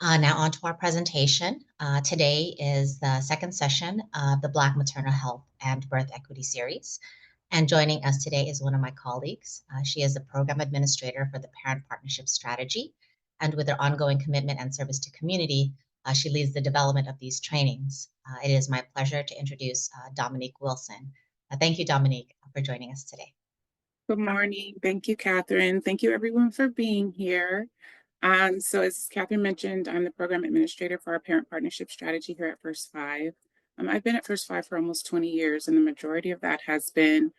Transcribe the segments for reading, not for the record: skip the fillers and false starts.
Now on to our presentation. Today is the second session of the Black Maternal Health and Birth Equity Series. And joining us today is one of my colleagues. She is the Program Administrator for the Parent Partnership Strategy. And with her ongoing commitment and service to community, she leads the development of these trainings. It is my pleasure to introduce Dominique Wilson. Thank you, Dominique, for joining us today. Good morning. Thank you, Catherine. Thank you, everyone, for being here. So as Catherine mentioned, I'm the Program Administrator for our Parent Partnership Strategy here at First Five. I've been at First Five for almost 20 years, and the majority of that has been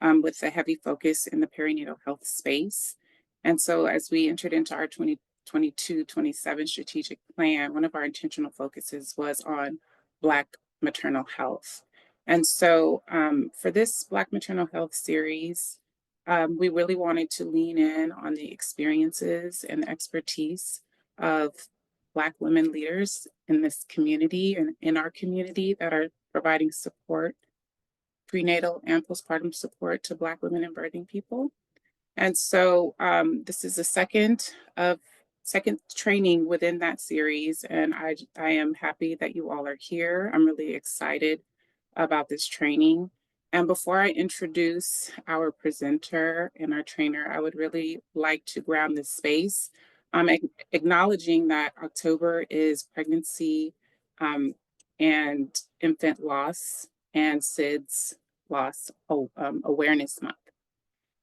with a heavy focus in the perinatal health space. And so as we entered into our 2022-27 strategic plan, one of our intentional focuses was on Black maternal health. And so for this Black maternal health series, we really wanted to lean in on the experiences and the expertise of Black women leaders in this community and in our community that are providing support, prenatal and postpartum support to Black women and birthing people. And so this is the second training within that series, and I am happy that you all are here. I'm really excited about this training. And before I introduce our presenter and our trainer, I would really like to ground this space, acknowledging that October is Pregnancy and Infant Loss and SIDS Loss Awareness Month.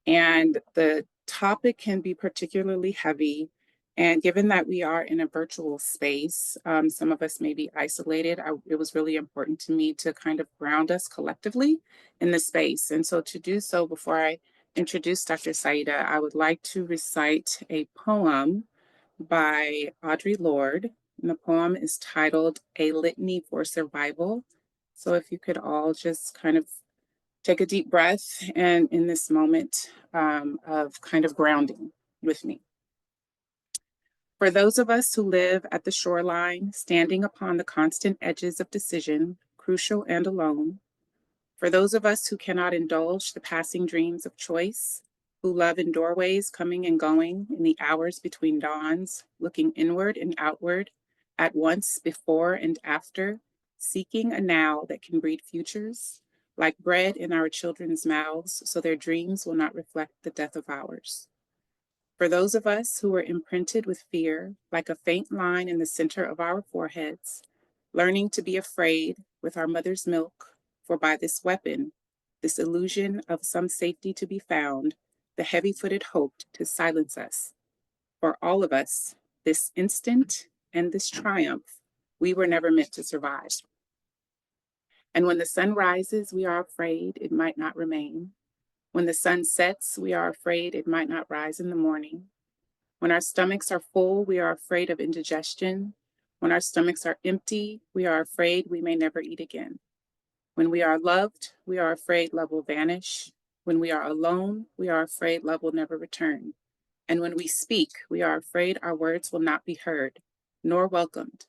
And the topic can be particularly heavy. And given that we are in a virtual space, some of us may be isolated. It was really important to me to kind of ground us collectively in the space. And so to do so, before I introduce Dr. Sayida, I would like to recite a poem by Audre Lorde. And the poem is titled A Litany for Survival. So if you could all just kind of take a deep breath and in this moment of kind of grounding with me. For those of us who live at the shoreline, standing upon the constant edges of decision, crucial and alone. For those of us who cannot indulge the passing dreams of choice, who love in doorways coming and going in the hours between dawns, looking inward and outward, at once before and after, seeking a now that can breed futures, like bread in our children's mouths, so their dreams will not reflect the death of ours. For those of us who are imprinted with fear, like a faint line in the center of our foreheads, learning to be afraid with our mother's milk, for by this weapon, this illusion of some safety to be found, the heavy-footed hoped to silence us. For all of us, this instant and this triumph, we were never meant to survive. And when the sun rises, we are afraid it might not remain. When the sun sets, we are afraid it might not rise in the morning. When our stomachs are full, we are afraid of indigestion. When our stomachs are empty, we are afraid we may never eat again. When we are loved, we are afraid love will vanish. When we are alone, we are afraid love will never return. And when we speak, we are afraid our words will not be heard, nor welcomed.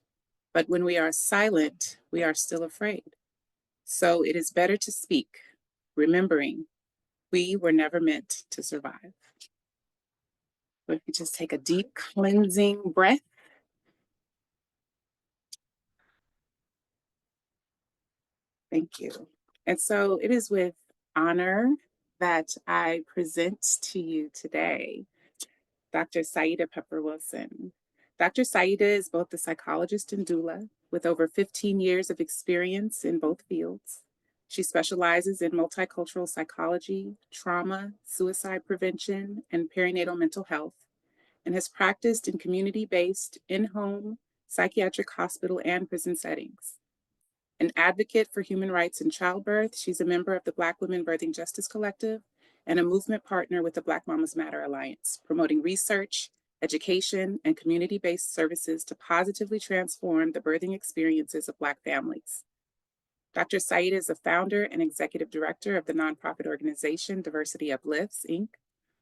But when we are silent, we are still afraid. So it is better to speak, remembering we were never meant to survive. So if you just take a deep cleansing breath. Thank you. And so it is with honor that I present to you today Dr. Sayida Peprah-Wilson. Dr. Sayida is both a psychologist and doula with over 15 years of experience in both fields. She specializes in multicultural psychology, trauma, suicide prevention, and perinatal mental health, and has practiced in community-based, in-home, psychiatric hospital and prison settings. An advocate for human rights in childbirth, she's a member of the Black Women Birthing Justice Collective and a movement partner with the Black Mamas Matter Alliance, promoting research, education, and community-based services to positively transform the birthing experiences of Black families. Dr. Sayida is the founder and executive director of the nonprofit organization Diversity Uplifts, Inc.,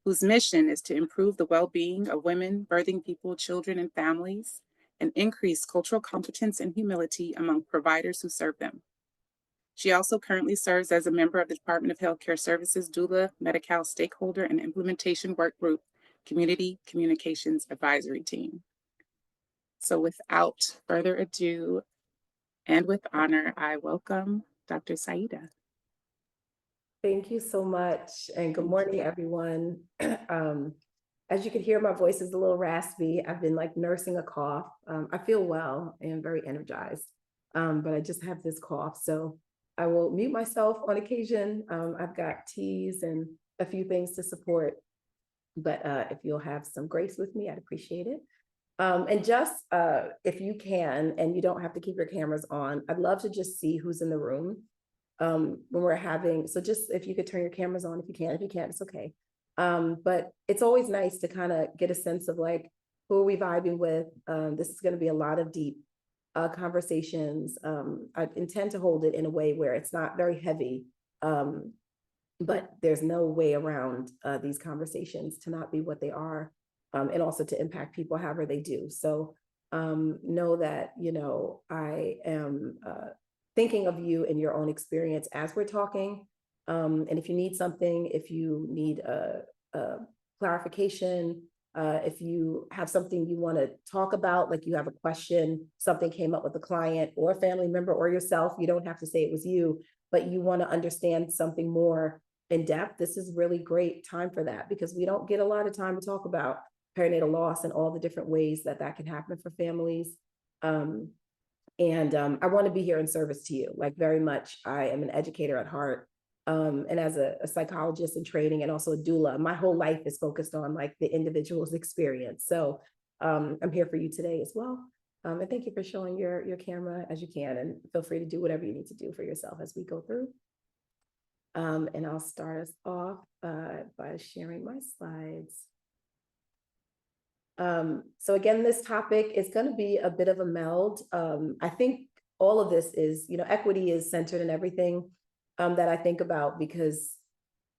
whose mission is to improve the well-being of women, birthing people, children, and families, and increase cultural competence and humility among providers who serve them. She also currently serves as a member of the Department of Healthcare Services Doula, Medi-Cal Stakeholder, and Implementation Workgroup Community Communications Advisory Team. So without further ado and with honor, I welcome Dr. Sayida. Thank you so much, and good Thank morning, everyone. As you can hear, my voice is a little raspy. I've been like nursing a cough. I feel well and very energized, but I just have this cough. So I will mute myself on occasion. I've got teas and a few things to support, but if you'll have some grace with me, I'd appreciate it. And just if you can, and you don't have to keep your cameras on, I'd love to just see who's in the room when we're having, so just if you could turn your cameras on, if you can't, it's okay. But it's always nice to kind of get a sense of like, who are we vibing with? This is going to be a lot of deep conversations. I intend to hold it in a way where it's not very heavy, but there's no way around these conversations to not be what they are, and also to impact people however they do. So know that, you know, I am thinking of you and your own experience as we're talking. And if you need something, if you need a clarification, if you have something you want to talk about, like you have a question, something came up with a client or a family member or yourself, you don't have to say it was you, but you want to understand something more in depth, this is really great time for that, because we don't get a lot of time to talk about perinatal loss and all the different ways that that can happen for families. I want to be here in service to you, like very much. I am an educator at heart. And as a psychologist in training and also a doula, my whole life is focused on like the individual's experience. So I'm here for you today as well. And thank you for showing your camera as you can, and feel free to do whatever you need to do for yourself as we go through. And I'll start us off by sharing my slides. So again, this topic is going to be a bit of a meld. I think all of this is, you know, equity is centered in everything that I think about, because,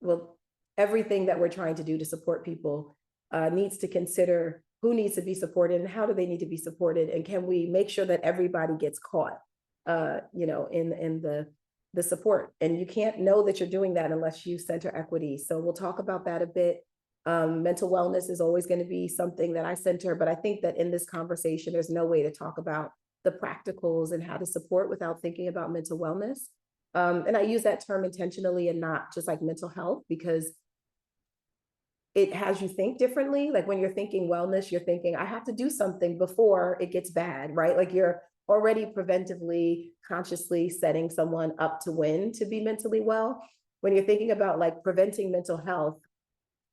well, everything that we're trying to do to support people needs to consider who needs to be supported and how do they need to be supported, and can we make sure that everybody gets caught, you know, in the support. And you can't know that you're doing that unless you center equity. So we'll talk about that a bit. Mental wellness is always going to be something that I center, but I think that in this conversation, there's no way to talk about the practicals and how to support without thinking about mental wellness. And I use that term intentionally and not just like mental health, because it has you think differently. Like when you're thinking wellness, you're thinking, I have to do something before it gets bad, right? Like you're already preventively, consciously setting someone up to win to be mentally well. When you're thinking about like preventing mental health,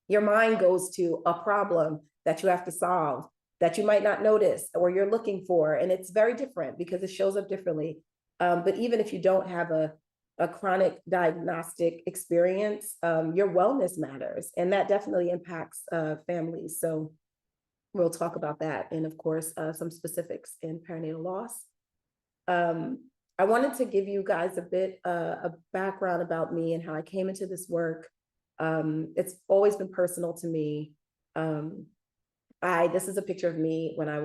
your mind goes to a problem that you have to solve that you might not notice or you're looking for. And it's very different because it shows up differently. But even if you don't have a chronic diagnostic experience, your wellness matters. And that definitely impacts families. So we'll talk about that. And of course, some specifics in perinatal loss. I wanted to give you guys a bit of background about me and how I came into this work. It's always been personal to me. This is a picture of me when I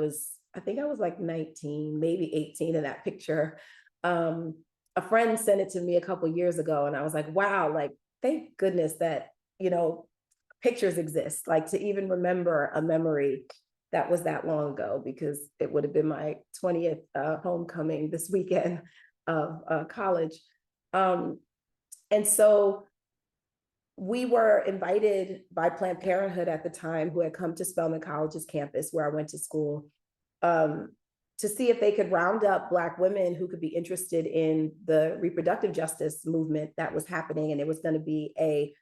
think I was like 19, maybe 18 in that picture. A friend sent it to me a couple of years ago, and I was like, wow, like, thank goodness that, you know, pictures exist, like to even remember a memory that was that long ago, because it would have been my 20th homecoming this weekend of college. And so we were invited by Planned Parenthood at the time, who had come to Spelman College's campus where I went to school, to see if they could round up Black women who could be interested in the reproductive justice movement that was happening. And it was going to be a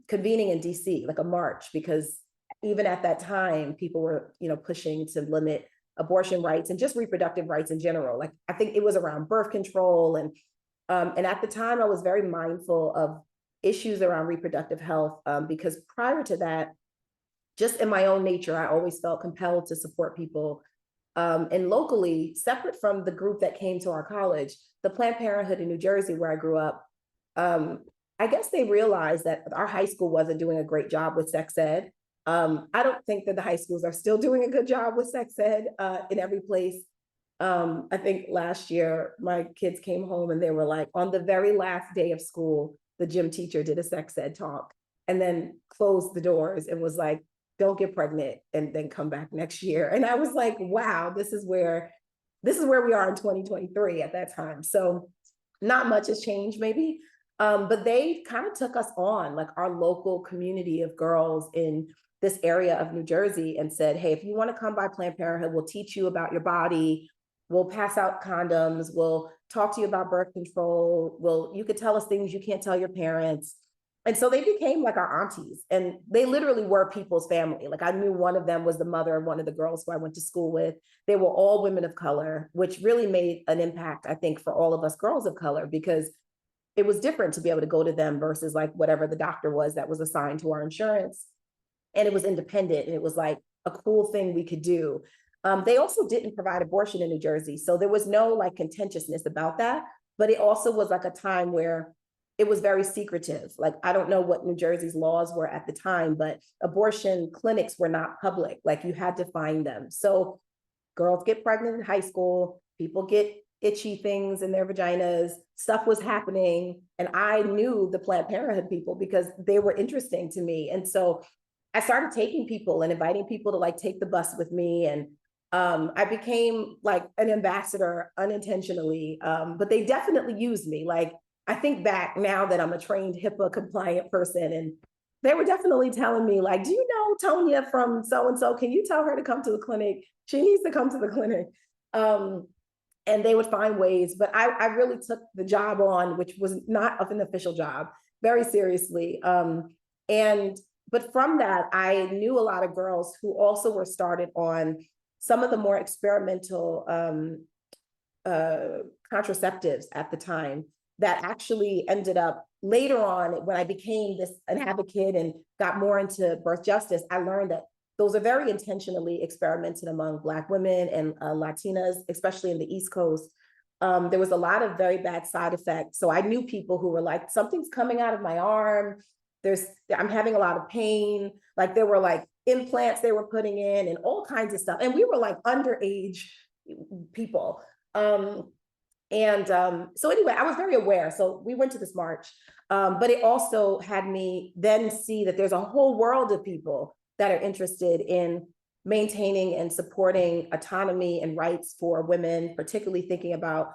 convening in DC, like a march, because even at that time, people were, you know, pushing to limit abortion rights and just reproductive rights in general. Like, I think it was around birth control. And at the time, I was very mindful of issues around reproductive health, because prior to that, just in my own nature, I always felt compelled to support people. And locally, separate from the group that came to our college, the Planned Parenthood in New Jersey, where I grew up, I guess they realized that our high school wasn't doing a great job with sex ed. I don't think that the high schools are still doing a good job with sex ed in every place. I think last year, my kids came home and they were like, on the very last day of school, the gym teacher did a sex ed talk and then closed the doors and was like, don't get pregnant and then come back next year. And I was like, wow, this is where we are in 2023 at that time. So not much has changed maybe. But they kind of took us on, like our local community of girls in this area of New Jersey, and said, hey, if you want to come by Planned Parenthood, we'll teach you about your body. We'll pass out condoms. We'll talk to you about birth control. You could tell us things you can't tell your parents. And so they became like our aunties, and they literally were people's family. Like I knew one of them was the mother of one of the girls who I went to school with. They were all women of color, which really made an impact, I think, for all of us girls of color, because it was different to be able to go to them versus like whatever the doctor was that was assigned to our insurance. And it was independent, and it was like a cool thing we could do. They also didn't provide abortion in New Jersey, so there was no like contentiousness about that. But it also was like a time where it was very secretive. Like, I don't know what New Jersey's laws were at the time, but abortion clinics were not public. Like, you had to find them. So girls get pregnant in high school, people get itchy things in their vaginas, stuff was happening. And I knew the Planned Parenthood people because they were interesting to me. And so I started taking people and inviting people to like take the bus with me. And I became like an ambassador unintentionally, but they definitely used me. Like, I think back now that I'm a trained HIPAA compliant person, and they were definitely telling me like, do you know Tonya from so-and-so? Can you tell her to come to the clinic? She needs to come to the clinic. And they would find ways, but I really took the job on, which was not of an official job, very seriously. But from that, I knew a lot of girls who also were started on some of the more experimental contraceptives at the time, that actually ended up later on, when I became an advocate and got more into birth justice, I learned that those are very intentionally experimented among Black women and Latinas, especially in the East Coast. There was a lot of very bad side effects. So I knew people who were like, something's coming out of my arm. I'm having a lot of pain. Like, there were like implants they were putting in and all kinds of stuff. And we were like underage people. So anyway, I was very aware. So we went to this march, but it also had me then see that there's a whole world of people that are interested in maintaining and supporting autonomy and rights for women, particularly thinking about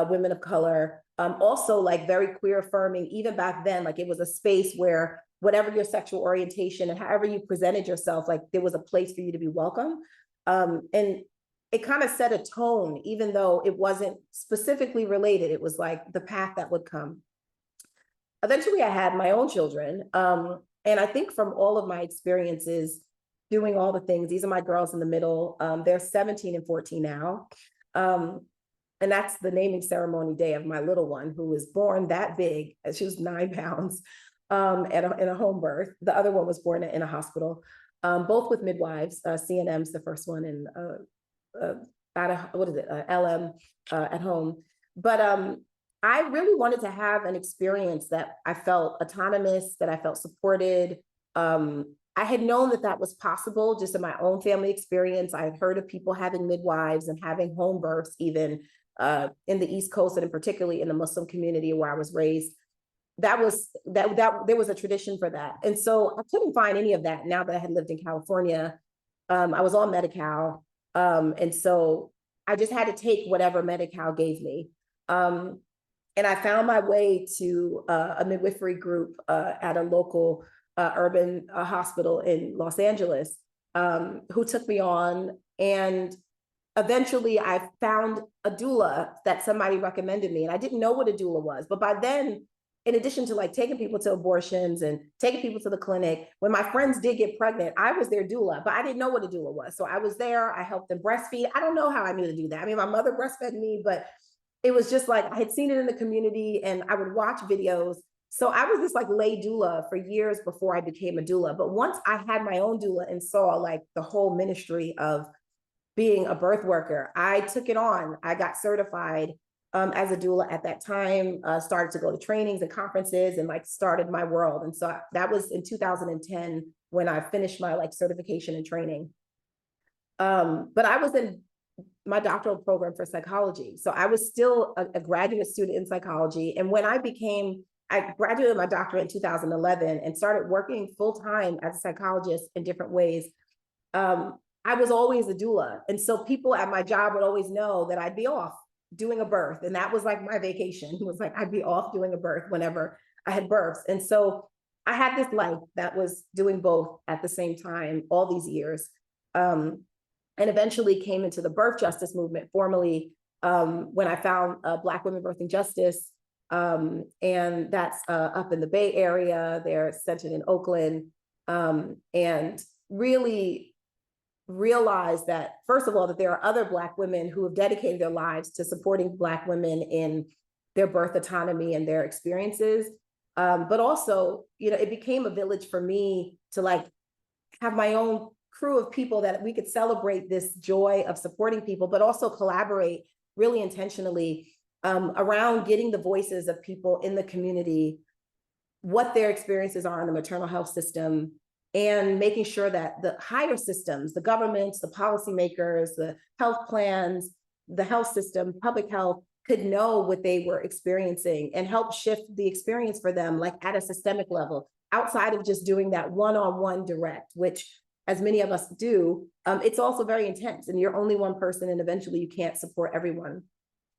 women of color. Also, like, very queer affirming, even back then, like, it was a space where whatever your sexual orientation and however you presented yourself, like, there was a place for you to be welcome. And it kind of set a tone, even though it wasn't specifically related. It was like the path that would come. Eventually, I had my own children. And I think from all of my experiences doing all the things, these are my girls in the middle. They're 17 and 14 now. And that's the naming ceremony day of my little one, who was born that big. She was 9 pounds in a home birth. The other one was born in a hospital, both with midwives. CNM's the first one, and LM at home. But I really wanted to have an experience that I felt autonomous, that I felt supported. I had known that was possible just in my own family experience. I had heard of people having midwives and having home births, even in the East Coast, and particularly in the Muslim community where I was raised. There was a tradition for that. And so I couldn't find any of that now that I had lived in California. I was on Medi-Cal. And so I just had to take whatever Medi-Cal gave me. And I found my way to a midwifery group at a local urban hospital in Los Angeles, who took me on. And eventually I found a doula that somebody recommended me. And I didn't know what a doula was. But by then, in addition to like taking people to abortions and taking people to the clinic, when my friends did get pregnant, I was their doula, but I didn't know what a doula was. So I was there, I helped them breastfeed. I don't know how I knew to do that. I mean, my mother breastfed me, but it was just like, I had seen it in the community and I would watch videos. So I was this like lay doula for years before I became a doula. But once I had my own doula and saw like the whole ministry of being a birth worker, I took it on. I got certified as a doula at that time, started to go to trainings and conferences and like started my world. And so that was in 2010 when I finished my like certification and training. But I was in my doctoral program for psychology. So I was still a graduate student in psychology. And when I became I graduated my doctorate in 2011 and started working full-time as a psychologist in different ways. I was always a doula. And so people at my job would always know that I'd be off doing a birth. And that was like my vacation. It was like, I'd be off doing a birth whenever I had births. And so I had this life that was doing both at the same time all these years. And eventually came into the birth justice movement formally when I found Black Women Birthing Justice. And that's up in the Bay Area. They're centered in Oakland. And really realize that, first of all, that there are other Black women who have dedicated their lives to supporting Black women in their birth autonomy and their experiences. But also, you know, it became a village for me to like have my own crew of people that we could celebrate this joy of supporting people, but also collaborate really intentionally around getting the voices of people in the community, what their experiences are in the maternal health system, and making sure that the higher systems, the governments, the policymakers, the health plans, the health system, public health, could know what they were experiencing and help shift the experience for them, like at a systemic level, outside of just doing that one-on-one direct, which as many of us do, it's also very intense and you're only one person and eventually you can't support everyone.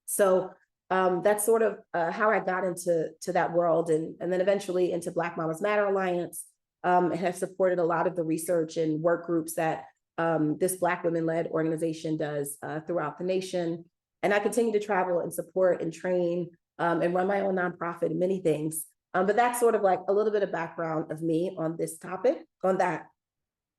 So that's sort of how I got into that world, and then eventually into Black Mamas Matter Alliance, and have supported a lot of the research and work groups that this Black women-led organization does throughout the nation. And I continue to travel and support and train and run my own nonprofit and many things. But that's sort of like a little bit of background of me on this topic, on that.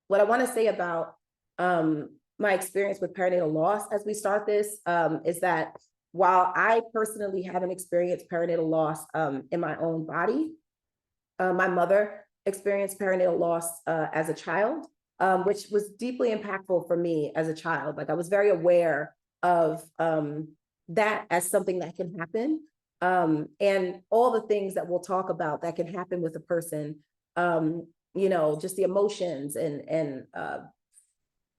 What I want to say about my experience with perinatal loss as we start this is that while I personally haven't experienced perinatal loss in my own body, my mother experienced perinatal loss as a child, which was deeply impactful for me as a child. Like I was very aware of that as something that can happen, and all the things that we'll talk about that can happen with a person, you know, just the emotions and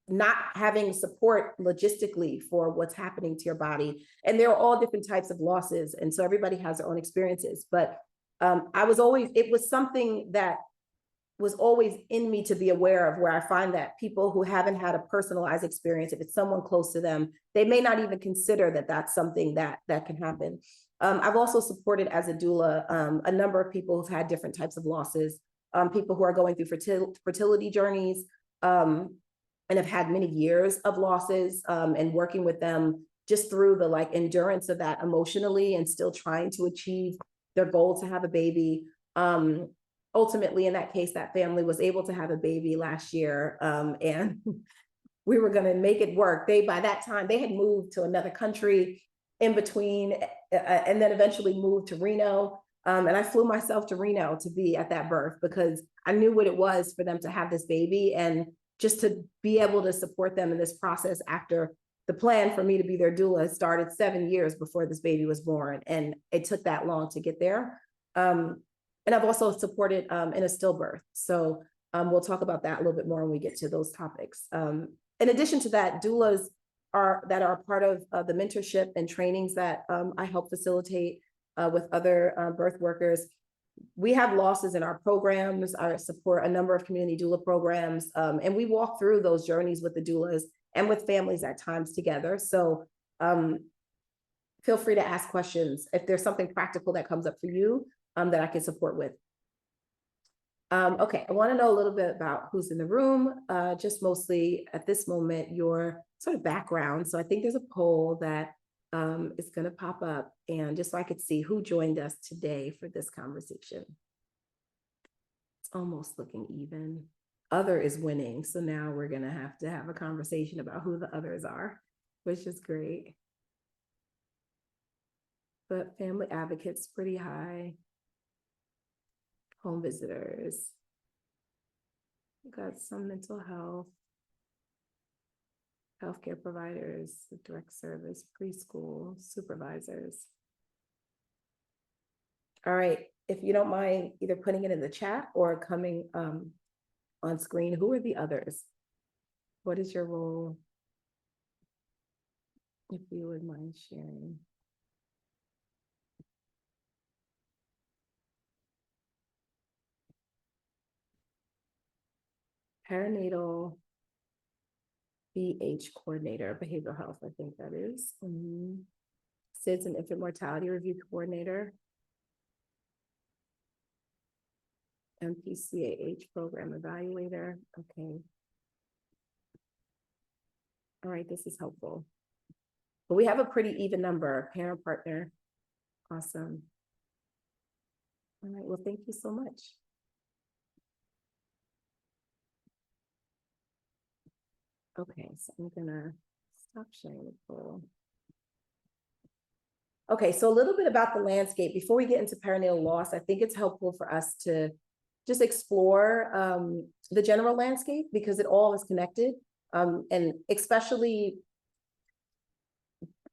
not having support logistically for what's happening to your body. And there are all different types of losses. And so everybody has their own experiences. But it was something that was always in me to be aware of, where I find that people who haven't had a personalized experience, if it's someone close to them, they may not even consider that that's something that can happen. I've also supported as a doula a number of people who've had different types of losses, people who are going through fertility journeys, and have had many years of losses, and working with them just through the like endurance of that emotionally and still trying to achieve their goal to have a baby. Ultimately, in that case, that family was able to have a baby last year, and we were going to make it work. By that time, they had moved to another country in between, and then eventually moved to Reno. And I flew myself to Reno to be at that birth because I knew what it was for them to have this baby, and just to be able to support them in this process after the plan for me to be their doula started 7 years before this baby was born. And it took that long to get there. And I've also supported in a stillbirth. So we'll talk about that a little bit more when we get to those topics. In addition to that, doulas that are part of the mentorship and trainings that I help facilitate with other birth workers. We have losses in our programs. I support a number of community doula programs, and we walk through those journeys with the doulas and with families at times together. So feel free to ask questions if there's something practical that comes up for you that I can support with. Okay, I want to know a little bit about who's in the room, just mostly at this moment, your sort of background. So I think there's a poll that is going to pop up, and just so I could see who joined us today for this conversation. It's almost looking even. Other is winning, so now we're going to have a conversation about who the others are, which is great. But family advocates pretty high. Home visitors. We got some mental health. Healthcare providers, direct service, preschool, supervisors. All right, if you don't mind either putting it in the chat or coming on screen, who are the others? What is your role? If you would mind sharing. perinatal BH coordinator, behavioral health, I think that is. SIDS and infant mortality review coordinator. MPCAH program evaluator. Okay. All right, this is helpful. But we have a pretty even number, parent partner. Awesome. All right, well, thank you so much. Okay, so I'm gonna stop sharing the poll. Okay, so a little bit about the landscape. Before we get into perinatal loss, I think it's helpful for us to just explore the general landscape because it all is connected. And especially,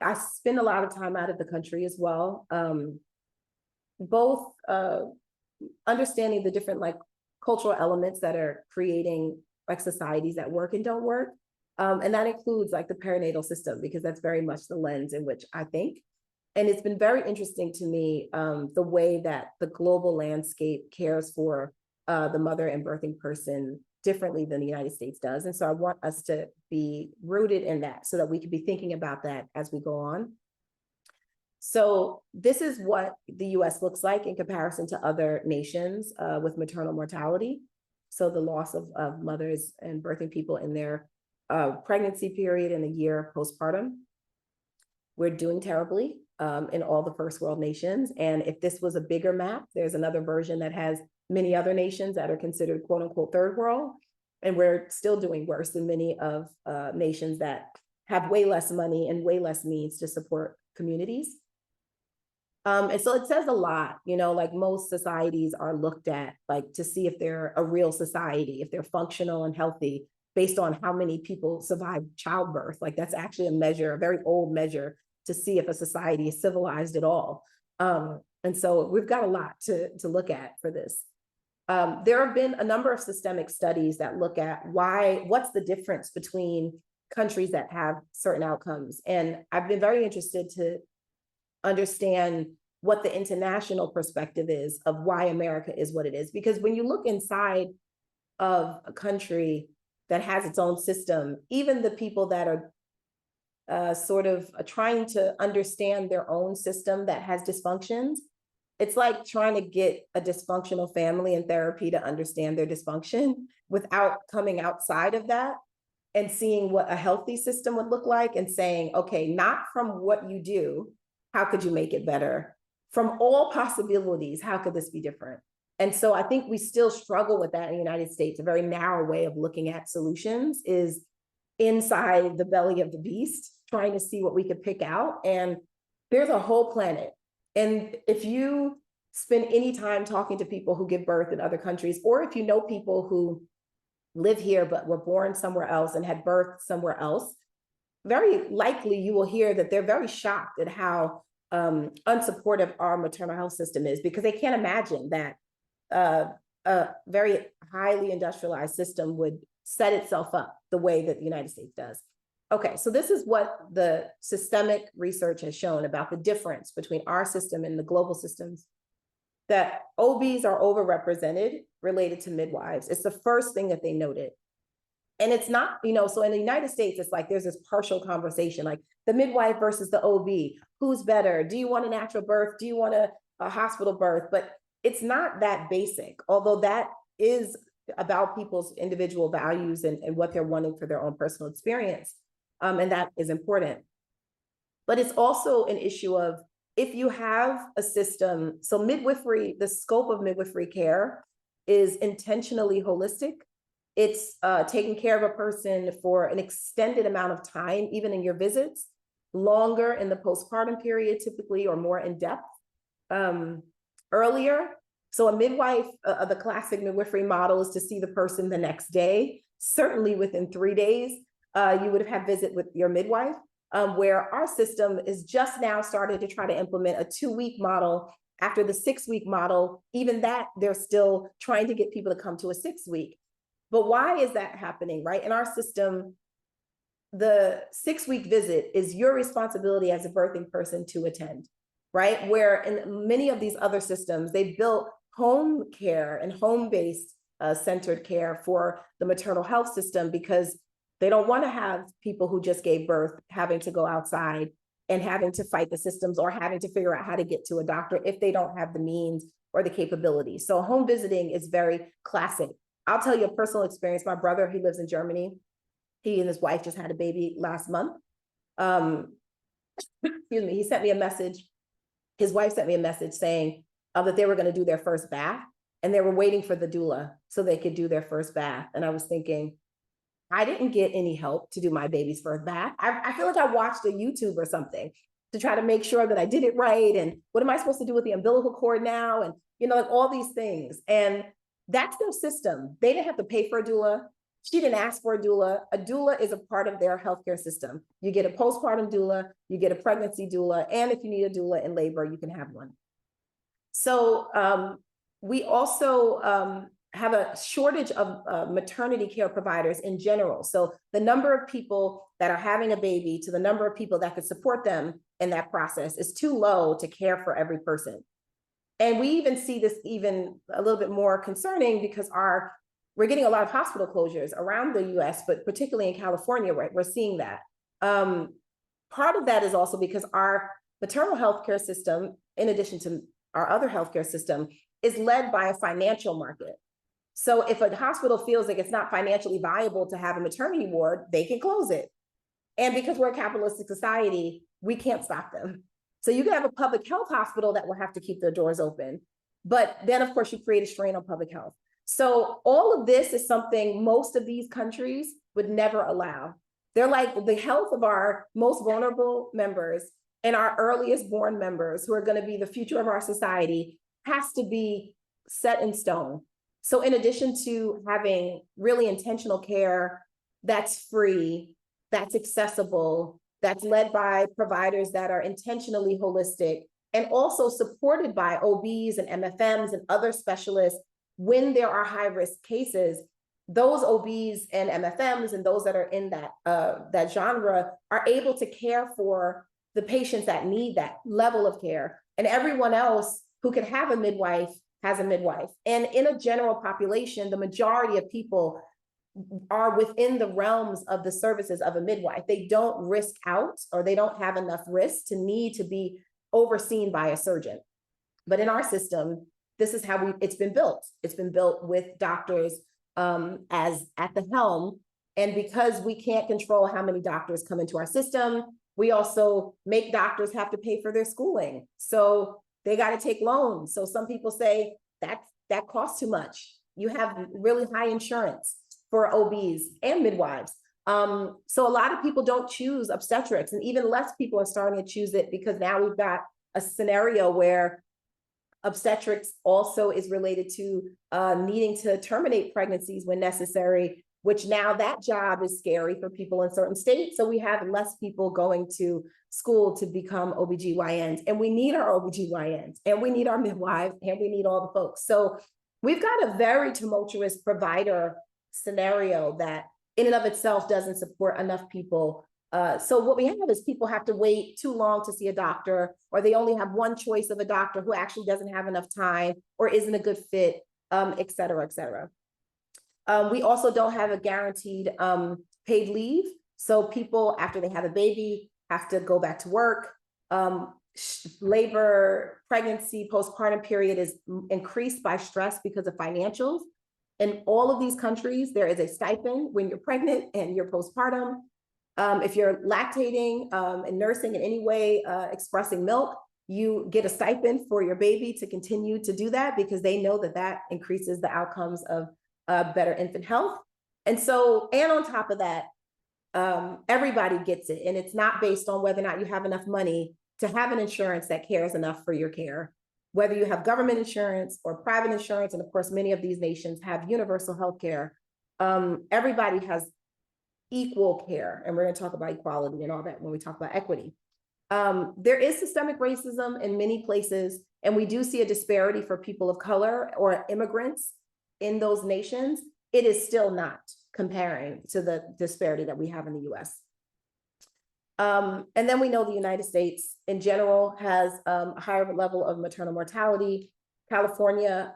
I spend a lot of time out of the country as well. Both understanding the different like cultural elements that are creating like societies that work and don't work. And that includes like the perinatal system, because that's very much the lens in which I think. And it's been very interesting to me, the way that the global landscape cares for the mother and birthing person differently than the United States does. And so I want us to be rooted in that so that we can be thinking about that as we go on. So this is what the US looks like in comparison to other nations with maternal mortality. So the loss of mothers and birthing people in their pregnancy period and a year postpartum. We're doing terribly in all the first world nations. And if this was a bigger map, there's another version that has many other nations that are considered quote unquote third world. And we're still doing worse than many of nations that have way less money and way less means to support communities. And so it says a lot, you know, like most societies are looked at like to see if they're a real society, if they're functional and healthy based on how many people survive childbirth. Like that's actually a measure, a very old measure to see if a society is civilized at all. And so we've got a lot to look at for this. There have been a number of systemic studies that look at what's the difference between countries that have certain outcomes. And I've been very interested to understand what the international perspective is of why America is what it is. Because when you look inside of a country that has its own system, even the people that are sort of trying to understand their own system that has dysfunctions, it's like trying to get a dysfunctional family in therapy to understand their dysfunction without coming outside of that and seeing what a healthy system would look like and saying, okay, not from what you do, how could you make it better? From all possibilities, how could this be different? And so I think we still struggle with that in the United States. A very narrow way of looking at solutions is inside the belly of the beast, trying to see what we could pick out. And there's a whole planet. And if you spend any time talking to people who give birth in other countries, or if you know people who live here but were born somewhere else and had birth somewhere else, very likely you will hear that they're very shocked at how unsupportive our maternal health system is, because they can't imagine that a very highly industrialized system would set itself up the way that the United States does. Okay, so this is what the systemic research has shown about the difference between our system and the global systems, that OBs are overrepresented related to midwives. It's the first thing that they noted. And it's not, you know, so in the United States, it's like there's this partial conversation, like the midwife versus the OB, who's better? Do you want a natural birth? Do you want a hospital birth? But it's not that basic, although that is about people's individual values and what they're wanting for their own personal experience. And that is important. But it's also an issue of if you have a system, so midwifery, the scope of midwifery care is intentionally holistic. It's taking care of a person for an extended amount of time, even in your visits, longer in the postpartum period, typically, or more in depth earlier. So a midwife, the classic midwifery model is to see the person the next day. Certainly within 3 days, you would have had visit with your midwife, where our system is just now started to try to implement a 2-week model. After the 6-week model, even that, they're still trying to get people to come to a 6-week. But why is that happening, right? In our system, the 6-week visit is your responsibility as a birthing person to attend, right? Where in many of these other systems, they built home care and home-based centered care for the maternal health system, because they don't want to have people who just gave birth having to go outside and having to fight the systems or having to figure out how to get to a doctor if they don't have the means or the capability. So home visiting is very classic. I'll tell you a personal experience. My brother, he lives in Germany. He and his wife just had a baby last month. Excuse me, he sent me a message. His wife sent me a message saying that they were going to do their first bath and they were waiting for the doula so they could do their first bath. And I was thinking, I didn't get any help to do my baby's first bath. I feel like I watched a YouTube or something to try to make sure that I did it right. And what am I supposed to do with the umbilical cord now? And, like all these things. And that's their system. They didn't have to pay for a doula. She didn't ask for a doula. A doula is a part of their healthcare system. You get a postpartum doula, you get a pregnancy doula, and if you need a doula in labor, you can have one. So we also have a shortage of maternity care providers in general. So the number of people that are having a baby to the number of people that could support them in that process is too low to care for every person. And we even see this even a little bit more concerning because we're getting a lot of hospital closures around the US, but particularly in California, right? We're seeing that. Part of that is also because our maternal healthcare system, in addition to our other healthcare system, is led by a financial market. So if a hospital feels like it's not financially viable to have a maternity ward, they can close it. And because we're a capitalistic society, we can't stop them. So you can have a public health hospital that will have to keep their doors open. But then, of course, you create a strain on public health. So all of this is something most of these countries would never allow. They're like, the health of our most vulnerable members and our earliest born members, who are going to be the future of our society, has to be set in stone. So in addition to having really intentional care that's free, that's accessible, that's led by providers that are intentionally holistic, and also supported by OBs and MFMs and other specialists when there are high-risk cases, those OBs and MFMs and those that are in that genre are able to care for the patients that need that level of care. And everyone else who can have a midwife has a midwife. And in a general population, the majority of people are within the realms of the services of a midwife. They don't risk out, or they don't have enough risk to need to be overseen by a surgeon. But in our system, this is how it's been built. It's been built with doctors as at the helm. And because we can't control how many doctors come into our system, we also make doctors have to pay for their schooling. So they got to take loans. So some people say that costs too much. You have really high insurance for OBs and midwives. So a lot of people don't choose obstetrics, and even less people are starting to choose it because now we've got a scenario where obstetrics also is related to needing to terminate pregnancies when necessary, which now that job is scary for people in certain states. So we have less people going to school to become OBGYNs, and we need our OBGYNs, and we need our midwives, and we need all the folks. So we've got a very tumultuous provider scenario that in and of itself doesn't support enough people. So what we have is people have to wait too long to see a doctor, or they only have one choice of a doctor who actually doesn't have enough time or isn't a good fit, et cetera, et cetera. We also don't have a guaranteed paid leave. So people, after they have a baby, have to go back to work. Labor, pregnancy, postpartum period is increased by stress because of financials. In all of these countries, there is a stipend when you're pregnant and you're postpartum. If you're lactating and nursing in any way, expressing milk, you get a stipend for your baby to continue to do that because they know that that increases the outcomes of better infant health. And so, and on top of that, everybody gets it. And it's not based on whether or not you have enough money to have an insurance that cares enough for your care. Whether you have government insurance or private insurance, and of course, many of these nations have universal health care, everybody has equal care. And we're going to talk about equality and all that when we talk about equity. There is systemic racism in many places, and we do see a disparity for people of color or immigrants in those nations. It is still not comparing to the disparity that we have in the US. And then we know the United States in general has a higher level of maternal mortality. California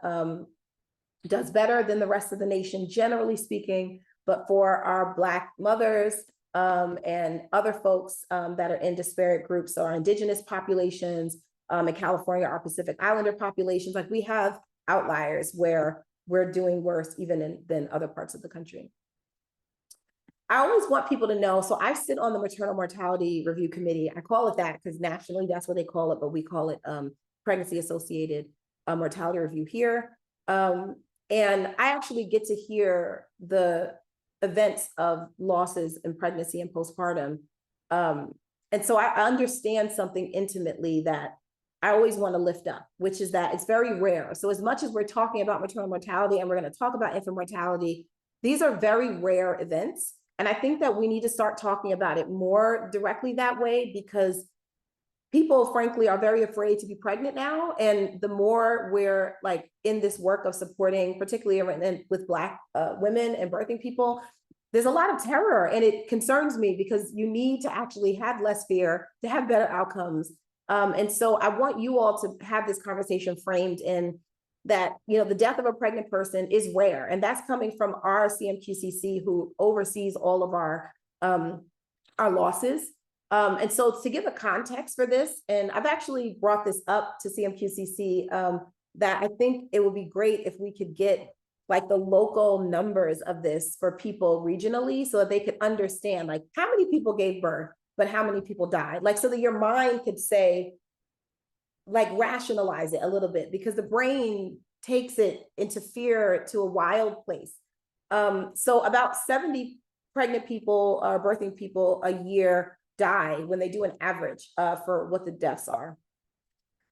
does better than the rest of the nation, generally speaking, but for our Black mothers and other folks that are in disparate groups, so our indigenous populations in California, our Pacific Islander populations, like we have outliers where we're doing worse even than other parts of the country. I always want people to know, so I sit on the Maternal Mortality Review Committee. I call it that because nationally that's what they call it, but we call it pregnancy-associated mortality review here. And I actually get to hear the events of losses in pregnancy and postpartum. And so I understand something intimately that I always want to lift up, which is that it's very rare. So as much as we're talking about maternal mortality and we're going to talk about infant mortality, these are very rare events. And I think that we need to start talking about it more directly that way, because people, frankly, are very afraid to be pregnant now. And the more we're like in this work of supporting, particularly with Black women and birthing people, there's a lot of terror. And it concerns me because you need to actually have less fear to have better outcomes. And so I want you all to have this conversation framed in that, you know, the death of a pregnant person is rare. And that's coming from our CMQCC, who oversees all of our losses. And so to give a context for this, and I've actually brought this up to CMQCC, that I think it would be great if we could get like the local numbers of this for people regionally so that they could understand like how many people gave birth, but how many people died? Like, so that your mind could say, like, rationalize it a little bit, because the brain takes it into fear to a wild place. So about 70 pregnant people or birthing people a year die when they do an average for what the deaths are.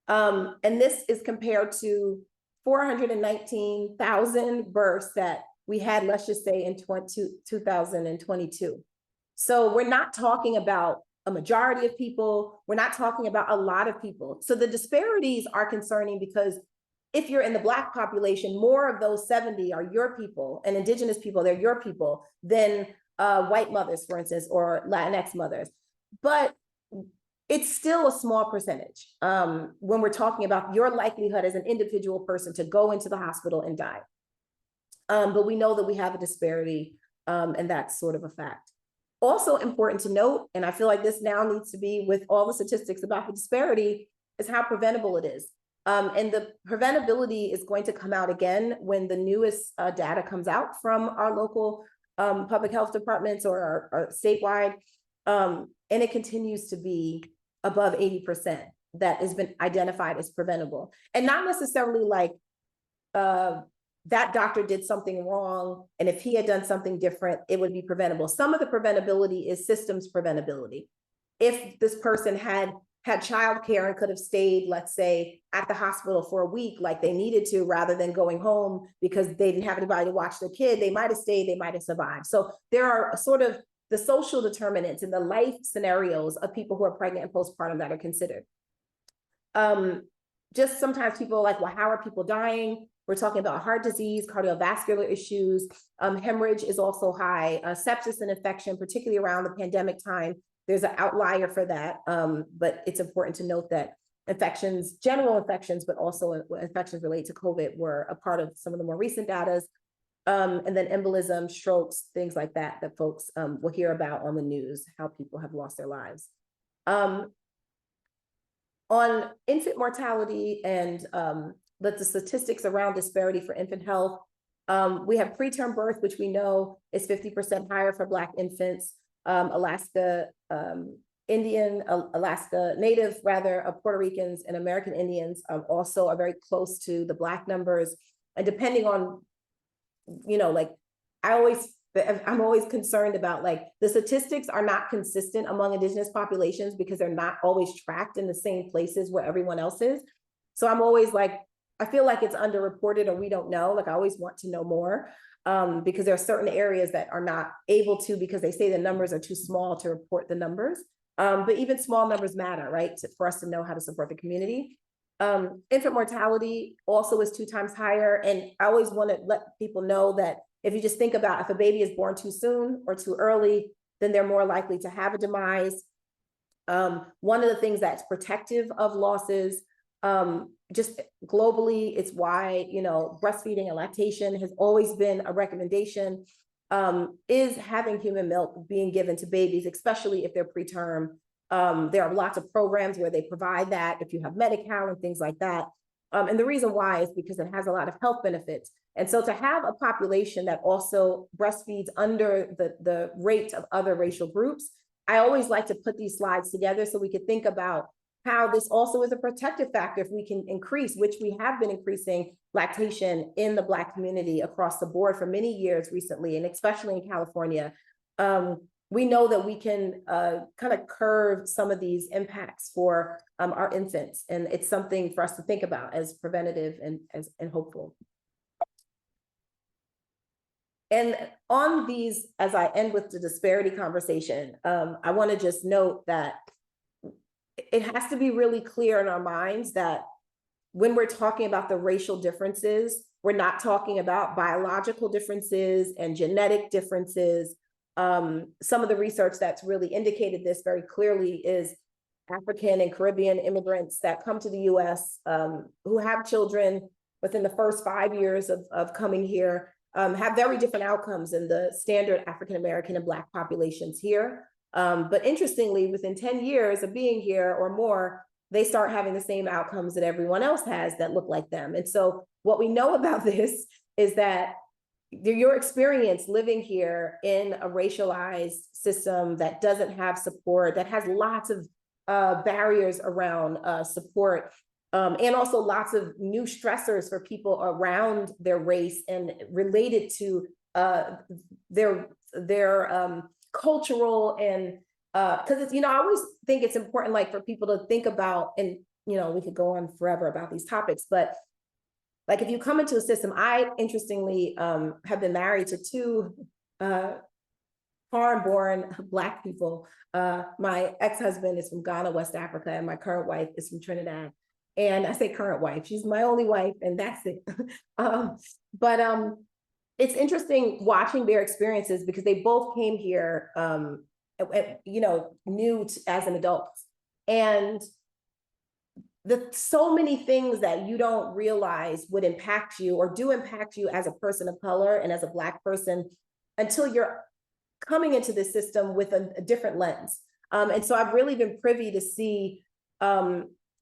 And this is compared to 419,000 births that we had, let's just say, in 2022. So we're not talking about a majority of people. We're not talking about a lot of people. So the disparities are concerning because if you're in the Black population, more of those 70 are your people, and indigenous people, they're your people, than white mothers, for instance, or Latinx mothers. But it's still a small percentage when we're talking about your likelihood as an individual person to go into the hospital and die. But we know that we have a disparity, and that's sort of a fact. Also important to note, and I feel like this now needs to be with all the statistics about the disparity, is how preventable it is. And the preventability is going to come out again when the newest data comes out from our local public health departments or our statewide. And it continues to be above 80% that has been identified as preventable. And not necessarily like that doctor did something wrong, and if he had done something different, it would be preventable. Some of the preventability is systems preventability. If this person had childcare and could have stayed, let's say, at the hospital for a week like they needed to, rather than going home because they didn't have anybody to watch their kid, they might have stayed, they might have survived. So there are sort of the social determinants and the life scenarios of people who are pregnant and postpartum that are considered. Just sometimes people are like, well, how are people dying? We're talking about heart disease, cardiovascular issues. Hemorrhage is also high. Sepsis and infection, particularly around the pandemic time, there's an outlier for that. But it's important to note that infections, general infections, but also infections related to COVID were a part of some of the more recent data. And then embolism, strokes, things like that, that folks will hear about on the news, how people have lost their lives. On infant mortality and the statistics around disparity for infant health, we have preterm birth, which we know is 50% higher for Black infants. Alaska Native, Puerto Ricans and American Indians also are very close to the Black numbers. And depending on, you know, like I'm always concerned about, like, the statistics are not consistent among indigenous populations because they're not always tracked in the same places where everyone else is. So I'm always like, I feel like it's underreported or we don't know. Like, I always want to know more because there are certain areas that are not able to, because they say the numbers are too small to report the numbers. But even small numbers matter, right? For us to know how to support the community. Infant mortality also is 2 times higher. And I always want to let people know that if you just think about if a baby is born too soon or too early, then they're more likely to have a demise. One of the things that's protective of losses just globally, it's why, you know, breastfeeding and lactation has always been a recommendation, is having human milk being given to babies, especially if they're preterm. There are lots of programs where they provide that if you have Medi-Cal and things like that. And the reason why is because it has a lot of health benefits. And so to have a population that also breastfeeds under the rate of other racial groups, I always like to put these slides together so we could think about how this also is a protective factor if we can increase, which we have been increasing lactation in the Black community across the board for many years recently, and especially in California. We know that we can kind of curb some of these impacts for our infants, and it's something for us to think about as preventative and hopeful. And on these, as I end with the disparity conversation, I want to just note that it has to be really clear in our minds that when we're talking about the racial differences, we're not talking about biological differences and genetic differences. Some of the research that's really indicated this very clearly is African and Caribbean immigrants that come to the US who have children within the first 5 years of coming here have very different outcomes than the standard African-American and Black populations here. But interestingly, within 10 years of being here or more, they start having the same outcomes that everyone else has that look like them. And so what we know about this is that your experience living here in a racialized system that doesn't have support, that has lots of barriers around support, and also lots of new stressors for people around their race and related to their cultural and because it's, you know, I always think it's important, like, for people to think about, and you know, we could go on forever about these topics, but like if you come into a system, I interestingly have been married to two foreign-born Black people. My ex-husband is from Ghana, West Africa, and my current wife is from Trinidad. And I say current wife, she's my only wife, and that's it. It's interesting watching their experiences because they both came here, you know, new as an adult. And so many things that you don't realize would impact you or do impact you as a person of color and as a Black person until you're coming into this system with a different lens. And so I've really been privy to see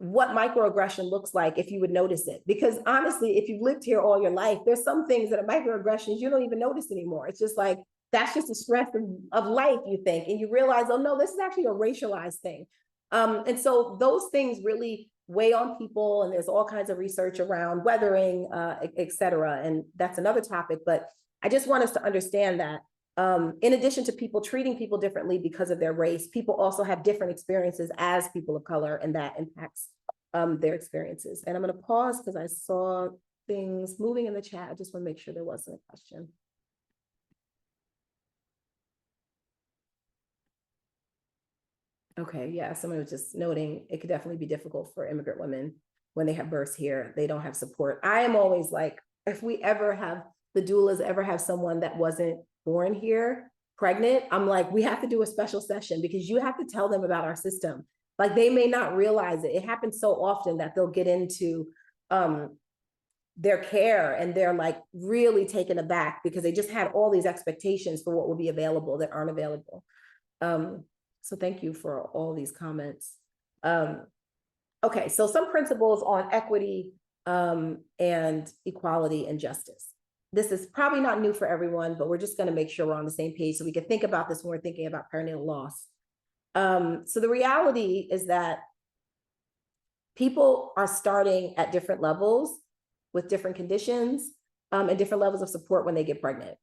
what microaggression looks like if you would notice it. Because honestly, if you've lived here all your life, there's some things that are microaggressions you don't even notice anymore. It's just like, that's just a stress of life, you think, and you realize, oh no, this is actually a racialized thing. And so those things really weigh on people, and there's all kinds of research around weathering, et cetera. And that's another topic, but I just want us to understand that in addition to people treating people differently because of their race, people also have different experiences as people of color, and that impacts their experiences. And I'm going to pause because I saw things moving in the chat. I just want to make sure there wasn't a question. Okay, yeah, someone was just noting it could definitely be difficult for immigrant women when they have births here. They don't have support. I am always like, if we ever have, the doulas ever have someone that wasn't born here, pregnant, I'm like, we have to do a special session because you have to tell them about our system. Like, they may not realize it. It happens so often that they'll get into their care and they're like really taken aback because they just had all these expectations for what will be available that aren't available. So thank you for all these comments. Okay, so some principles on equity and equality and justice. This is probably not new for everyone, but we're just going to make sure we're on the same page so we can think about this when we're thinking about perinatal loss. So the reality is that people are starting at different levels with different conditions and different levels of support when they get pregnant.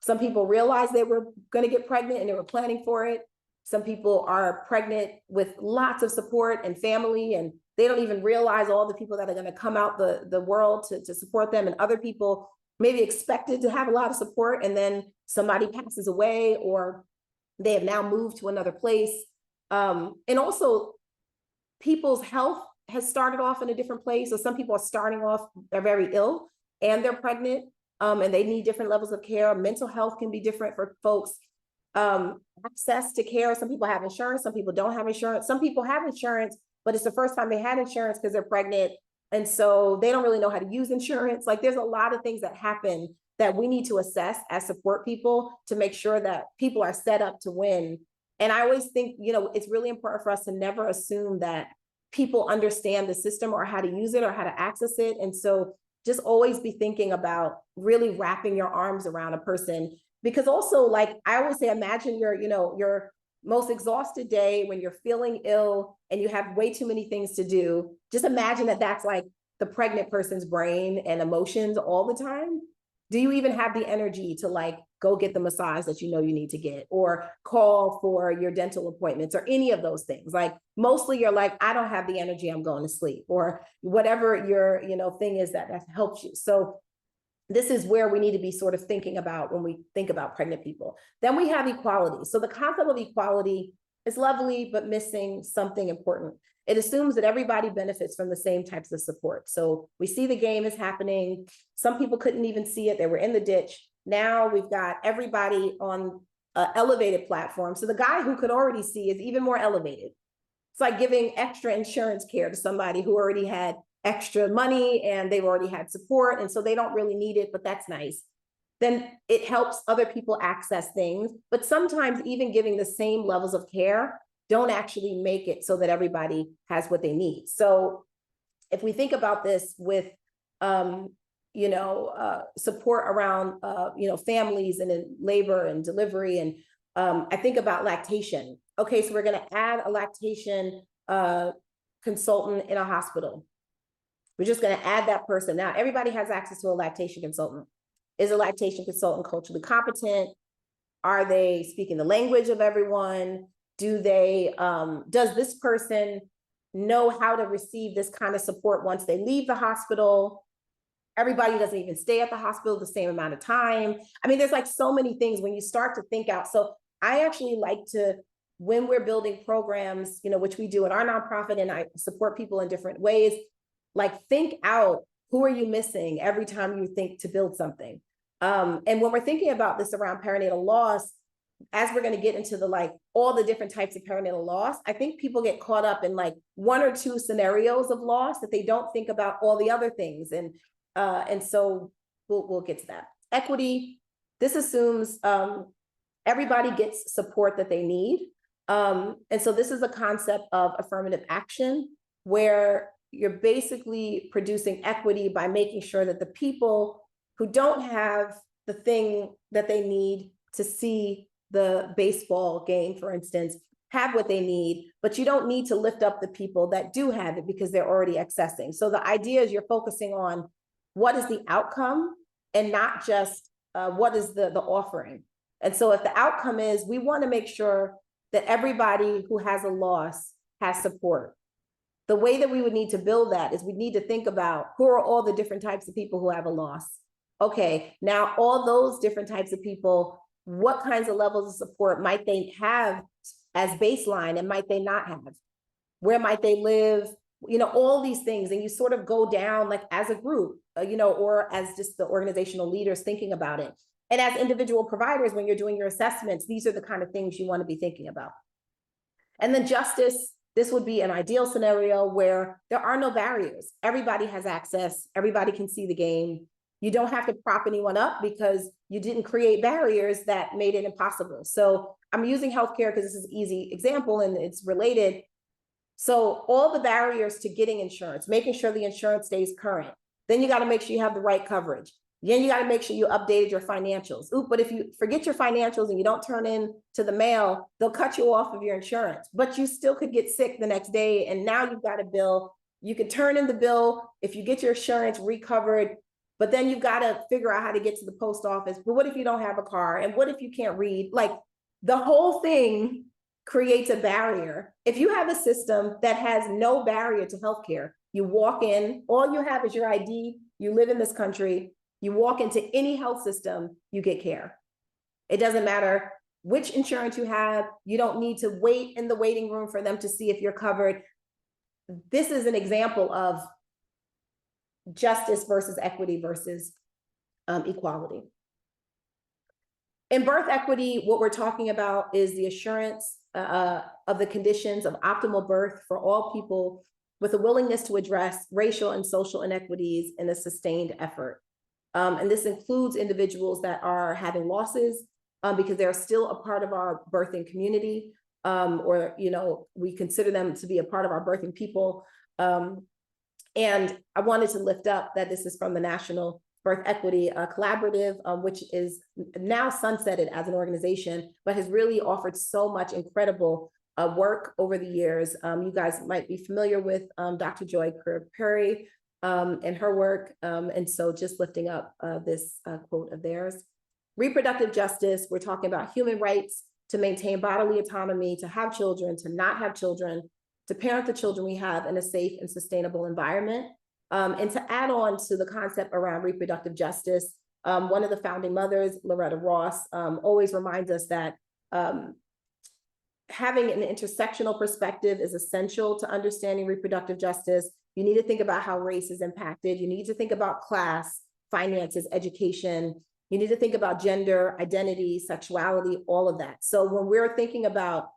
Some people realized they were going to get pregnant and they were planning for it. Some people are pregnant with lots of support and family, and they don't even realize all the people that are going to come out the world to support them. And other people maybe expected to have a lot of support, and then somebody passes away, or they have now moved to another place. And also, people's health has started off in a different place. So some people are starting off, they're very ill, and they're pregnant, and they need different levels of care. Mental health can be different for folks. Access to care. Some people have insurance, some people don't have insurance. Some people have insurance, but it's the first time they had insurance because they're pregnant. And so they don't really know how to use insurance. Like there's a lot of things that happen that we need to assess as support people to make sure that people are set up to win. And I always think, you know, it's really important for us to never assume that people understand the system or how to use it or how to access it. And so just always be thinking about really wrapping your arms around a person. Because also, like I always say, imagine your most exhausted day when you're feeling ill and you have way too many things to do. Just imagine that that's like the pregnant person's brain and emotions all the time. Do you even have the energy to like go get the massage that you know you need to get, or call for your dental appointments, or any of those things? Like mostly you're like, I don't have the energy, I'm going to sleep, or whatever your thing is that helps you. So this is where we need to be sort of thinking about when we think about pregnant people. Then we have equality. So the concept of equality is lovely, but missing something important. It assumes that everybody benefits from the same types of support. So we see the game is happening. Some people couldn't even see it. They were in the ditch. Now we've got everybody on an elevated platform. So the guy who could already see is even more elevated. It's like giving extra insurance care to somebody who already had extra money and they've already had support. And so they don't really need it, but that's nice. Then it helps other people access things. But sometimes even giving the same levels of care don't actually make it so that everybody has what they need. So if we think about this with, support around, families and in labor and delivery, and I think about lactation. Okay, so we're going to add a lactation consultant in a hospital. We're just going to add that person. Now, everybody has access to a lactation consultant. Is a lactation consultant culturally competent? Are they speaking the language of everyone? Does this person know how to receive this kind of support once they leave the hospital? Everybody doesn't even stay at the hospital the same amount of time. I mean, there's like so many things when you start to think out. So I actually like to, when we're building programs, which we do in our nonprofit, and I support people in different ways, like think out, who are you missing every time you think to build something? And when we're thinking about this around perinatal loss, as we're going to get into all the different types of perinatal loss, I think people get caught up in like one or two scenarios of loss that they don't think about all the other things. And so we'll get to that. Equity, this assumes everybody gets support that they need. And so this is a concept of affirmative action where you're basically producing equity by making sure that the people who don't have the thing that they need to see the baseball game, for instance, have what they need, but you don't need to lift up the people that do have it because they're already accessing. So the idea is you're focusing on what is the outcome and not just what is the offering. And so if the outcome is, we want to make sure that everybody who has a loss has support. The way that we would need to build that is we need to think about who are all the different types of people who have a loss. Okay, now all those different types of people, what kinds of levels of support might they have as baseline and might they not have? Where might they live? All these things. And you sort of go down like as a group, or as just the organizational leaders thinking about it. And as individual providers, when you're doing your assessments, these are the kind of things you want to be thinking about. And then justice, this would be an ideal scenario where there are no barriers. Everybody has access. Everybody can see the game. You don't have to prop anyone up because you didn't create barriers that made it impossible. So I'm using healthcare because this is an easy example and it's related. So all the barriers to getting insurance, making sure the insurance stays current. Then you got to make sure you have the right coverage. Then you got to make sure you updated your financials. Ooh, but if you forget your financials and you don't turn in to the mail, they'll cut you off of your insurance, but you still could get sick the next day. And now you've got a bill. You can turn in the bill if you get your insurance recovered, but then you've got to figure out how to get to the post office. But what if you don't have a car? And what if you can't read? Like the whole thing creates a barrier. If you have a system that has no barrier to healthcare, you walk in, all you have is your ID, you live in this country, you walk into any health system, you get care. It doesn't matter which insurance you have. You don't need to wait in the waiting room for them to see if you're covered. This is an example of justice versus equity versus equality. In birth equity, what we're talking about is the assurance of the conditions of optimal birth for all people, with a willingness to address racial and social inequities in a sustained effort. And this includes individuals that are having losses because they're still a part of our birthing community, or, you know, we consider them to be a part of our birthing people. And I wanted to lift up that this is from the National Birth Equity Collaborative, which is now sunsetted as an organization, but has really offered so much incredible work over the years. You guys might be familiar with Dr. Joy Perry and her work. And so just lifting up this quote of theirs. Reproductive justice, we're talking about human rights to maintain bodily autonomy, to have children, to not have children, to parent the children we have in a safe and sustainable environment. And to add on to the concept around reproductive justice, one of the founding mothers, Loretta Ross, always reminds us that having an intersectional perspective is essential to understanding reproductive justice. You need to think about how race is impacted. You need to think about class, finances, education. You need to think about gender, identity, sexuality, all of that. So when we're thinking about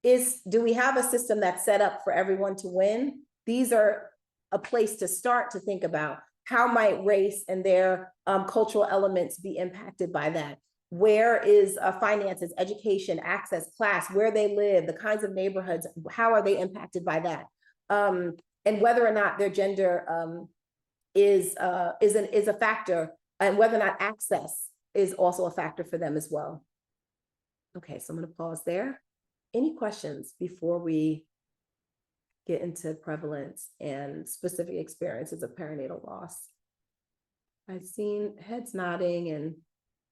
do we have a system that's set up for everyone to win? These are a place to start to think about how might race and their cultural elements be impacted by that. Where is finances, education, access, class, where they live, the kinds of neighborhoods, how are they impacted by that? And whether or not their gender is a factor, and whether or not access is also a factor for them as well. Okay, so I'm going to pause there. Any questions before we get into prevalence and specific experiences of perinatal loss? I've seen heads nodding, and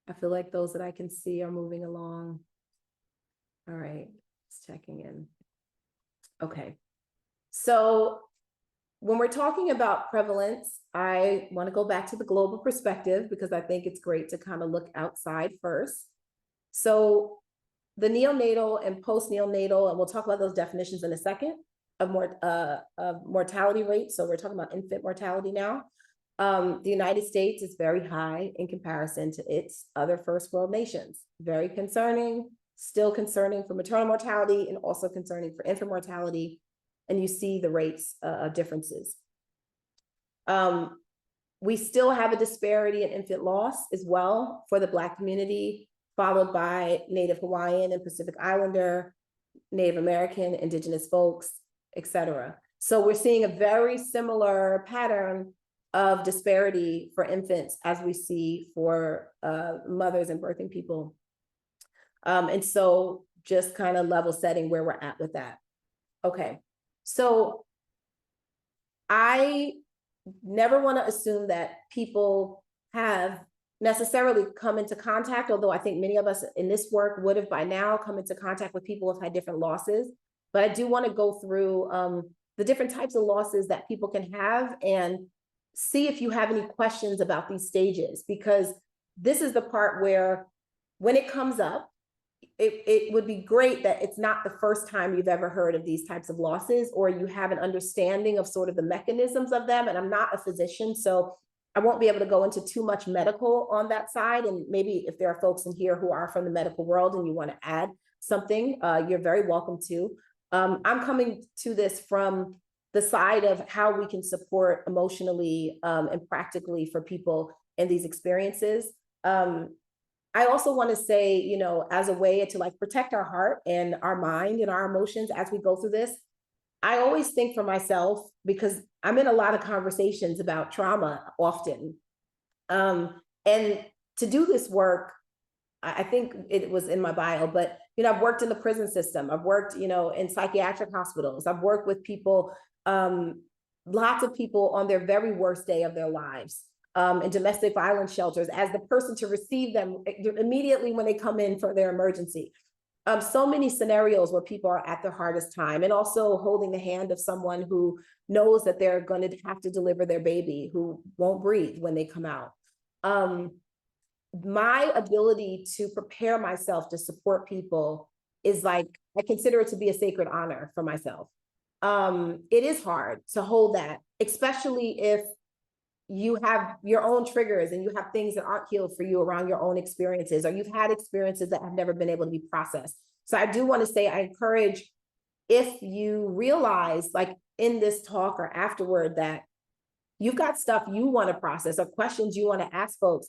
I feel like those that I can see are moving along. All right, just checking in. Okay, so when we're talking about prevalence, I want to go back to the global perspective because I think it's great to kind of look outside first. So the neonatal and post-neonatal, and we'll talk about those definitions in a second, of mortality rate. So we're talking about infant mortality now. The United States is very high in comparison to its other first world nations. Very concerning, still concerning for maternal mortality and also concerning for infant mortality. And you see the rates of differences. We still have a disparity in infant loss as well for the Black community, followed by Native Hawaiian and Pacific Islander, Native American, Indigenous folks, etc. So we're seeing a very similar pattern of disparity for infants as we see for mothers and birthing people. And so just kind of level setting where we're at with that. Okay, so I never want to assume that people have necessarily come into contact, although I think many of us in this work would have by now come into contact with people who've had different losses. But I do want to go through the different types of losses that people can have and see if you have any questions about these stages, because this is the part where when it comes up, it would be great that it's not the first time you've ever heard of these types of losses, or you have an understanding of sort of the mechanisms of them. And I'm not a physician, so I won't be able to go into too much medical on that side. And maybe if there are folks in here who are from the medical world and you want to add something, you're very welcome to. I'm coming to this from the side of how we can support emotionally and practically for people in these experiences. I also want to say, you know, as a way to like protect our heart and our mind and our emotions as we go through this, I always think for myself, because I'm in a lot of conversations about trauma often. And to do this work, I think it was in my bio, but, you know, I've worked in the prison system. I've worked, you know, in psychiatric hospitals. I've worked with people, lots of people on their very worst day of their lives. In domestic violence shelters as the person to receive them immediately when they come in for their emergency. So many scenarios where people are at their hardest time, and also holding the hand of someone who knows that they're going to have to deliver their baby, who won't breathe when they come out. My ability to prepare myself to support people is like, I consider it to be a sacred honor for myself. It is hard to hold that, especially if you have your own triggers and you have things that aren't healed for you around your own experiences, or you've had experiences that have never been able to be processed. So I do want to say, I encourage, if you realize, like in this talk or afterward, that you've got stuff you want to process or questions you want to ask folks,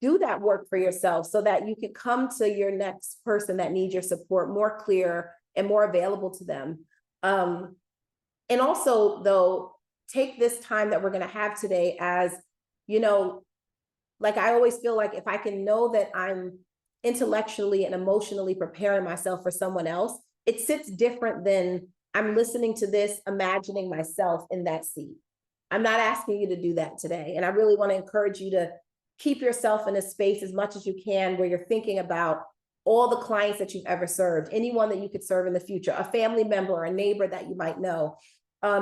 do that work for yourself so that you can come to your next person that needs your support more clear and more available to them. And also, though, take this time that we're going to have today as, you know, like I always feel like if I can know that I'm intellectually and emotionally preparing myself for someone else, it sits different than I'm listening to this, imagining myself in that seat. I'm not asking you to do that today. And I really want to encourage you to keep yourself in a space as much as you can where you're thinking about all the clients that you've ever served, anyone that you could serve in the future, a family member or a neighbor that you might know,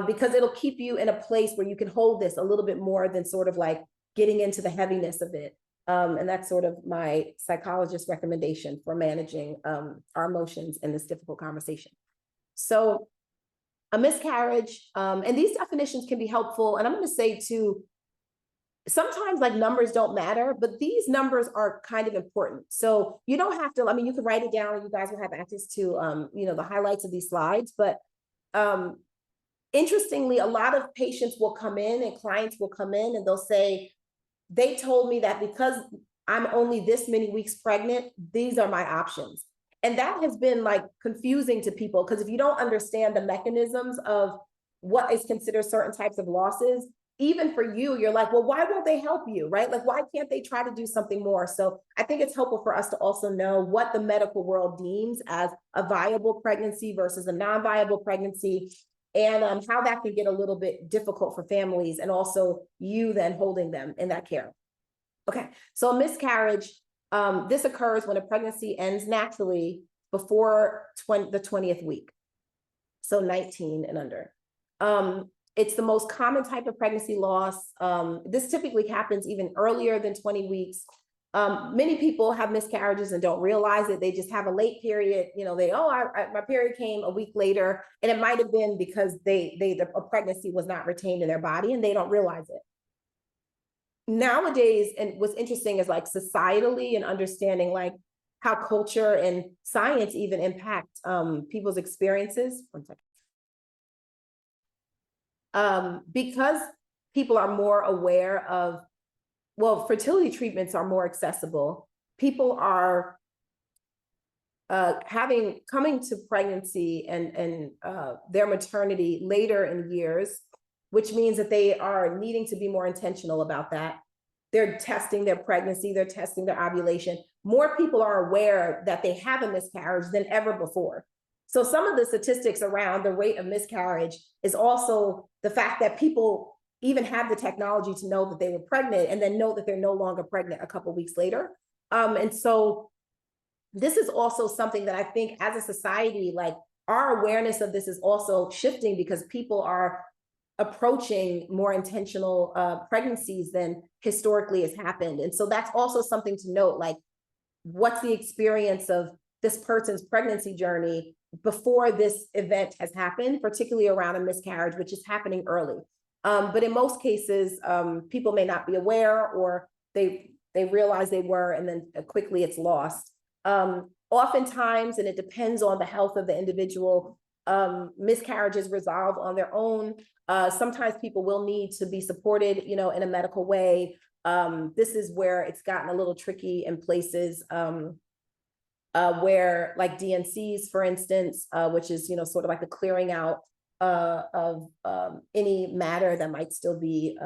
because it'll keep you in a place where you can hold this a little bit more than sort of like getting into the heaviness of it. And that's sort of my psychologist recommendation for managing our emotions in this difficult conversation. So a miscarriage, and these definitions can be helpful. And I'm going to say too, sometimes like numbers don't matter, but these numbers are kind of important. So you don't have to, I mean, you can write it down and you guys will have access to, you know, the highlights of these slides. But interestingly, a lot of patients will come in and clients will come in and they'll say, they told me that because I'm only this many weeks pregnant, these are my options. And that has been like confusing to people, because if you don't understand the mechanisms of what is considered certain types of losses, even for you, you're like, well, why won't they help you, right? Like, why can't they try to do something more? So I think it's helpful for us to also know what the medical world deems as a viable pregnancy versus a non-viable pregnancy, and how that can get a little bit difficult for families, and also you then holding them in that care. Okay, so a miscarriage, this occurs when a pregnancy ends naturally before the 20th week, so 19 and under. It's the most common type of pregnancy loss. This typically happens even earlier than 20 weeks. Many people have miscarriages and don't realize it. They just have a late period. You know, my period came a week later, and it might have been because a pregnancy was not retained in their body and they don't realize it. Nowadays, and what's interesting is like societally and understanding like how culture and science even impact people's experiences. One second. Because people are more aware of, well, fertility treatments are more accessible. People are coming to pregnancy and their maternity later in years, which means that they are needing to be more intentional about that. They're testing their pregnancy, they're testing their ovulation. More people are aware that they have a miscarriage than ever before. So some of the statistics around the rate of miscarriage is also the fact that people even have the technology to know that they were pregnant and then know that they're no longer pregnant a couple of weeks later. And so this is also something that I think as a society, like our awareness of this is also shifting, because people are approaching more intentional pregnancies than historically has happened. And so that's also something to note, like what's the experience of this person's pregnancy journey before this event has happened, particularly around a miscarriage, which is happening early. But in most cases, people may not be aware, or they realize they were, and then quickly it's lost. Oftentimes, and it depends on the health of the individual, miscarriages resolve on their own. Sometimes people will need to be supported, you know, in a medical way. This is where it's gotten a little tricky in places where, like DNCs, for instance, which is, you know, sort of like the clearing out of any matter that might still be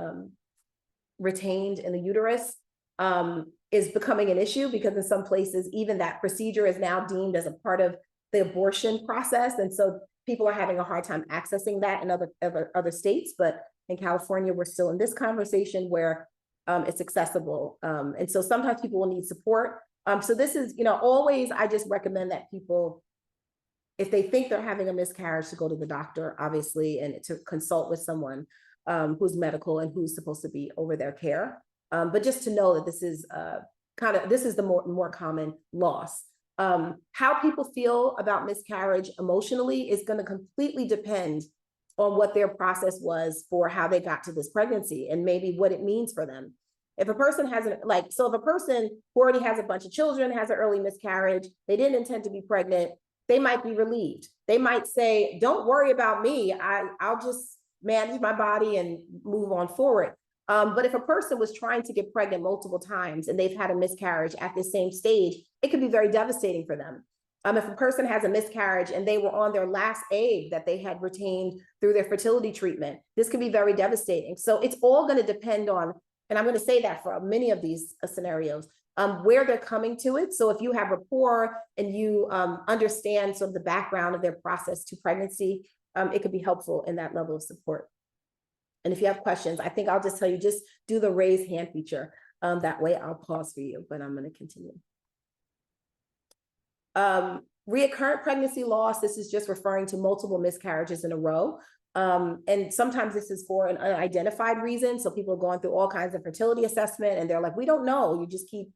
retained in the uterus, is becoming an issue, because in some places, even that procedure is now deemed as a part of the abortion process. And so people are having a hard time accessing that in other states. But in California, we're still in this conversation where it's accessible. And so sometimes people will need support. So this is, you know, always, I just recommend that people, if they think they're having a miscarriage, to go to the doctor, obviously, and to consult with someone who's medical and who's supposed to be over their care. But just to know that this is this is the more common loss. How people feel about miscarriage emotionally is going to completely depend on what their process was for how they got to this pregnancy, and maybe what it means for them. If a person hasn't, if a person who already has a bunch of children, has an early miscarriage, they didn't intend to be pregnant, they might be relieved. They might say, don't worry about me. I'll just manage my body and move on forward. But if a person was trying to get pregnant multiple times and they've had a miscarriage at the same stage, it could be very devastating for them. If a person has a miscarriage and they were on their last egg that they had retained through their fertility treatment, this can be very devastating. So it's all going to depend on, and I'm going to say that for many of these scenarios, where they're coming to it. So if you have rapport and you understand sort of the background of their process to pregnancy, it could be helpful in that level of support. And if you have questions, I think I'll just tell you, just do the raise hand feature. That way I'll pause for you, but I'm going to continue. Reoccurrent pregnancy loss, this is just referring to multiple miscarriages in a row. And sometimes this is for an unidentified reason. So people are going through all kinds of fertility assessment and they're like, we don't know, you just keep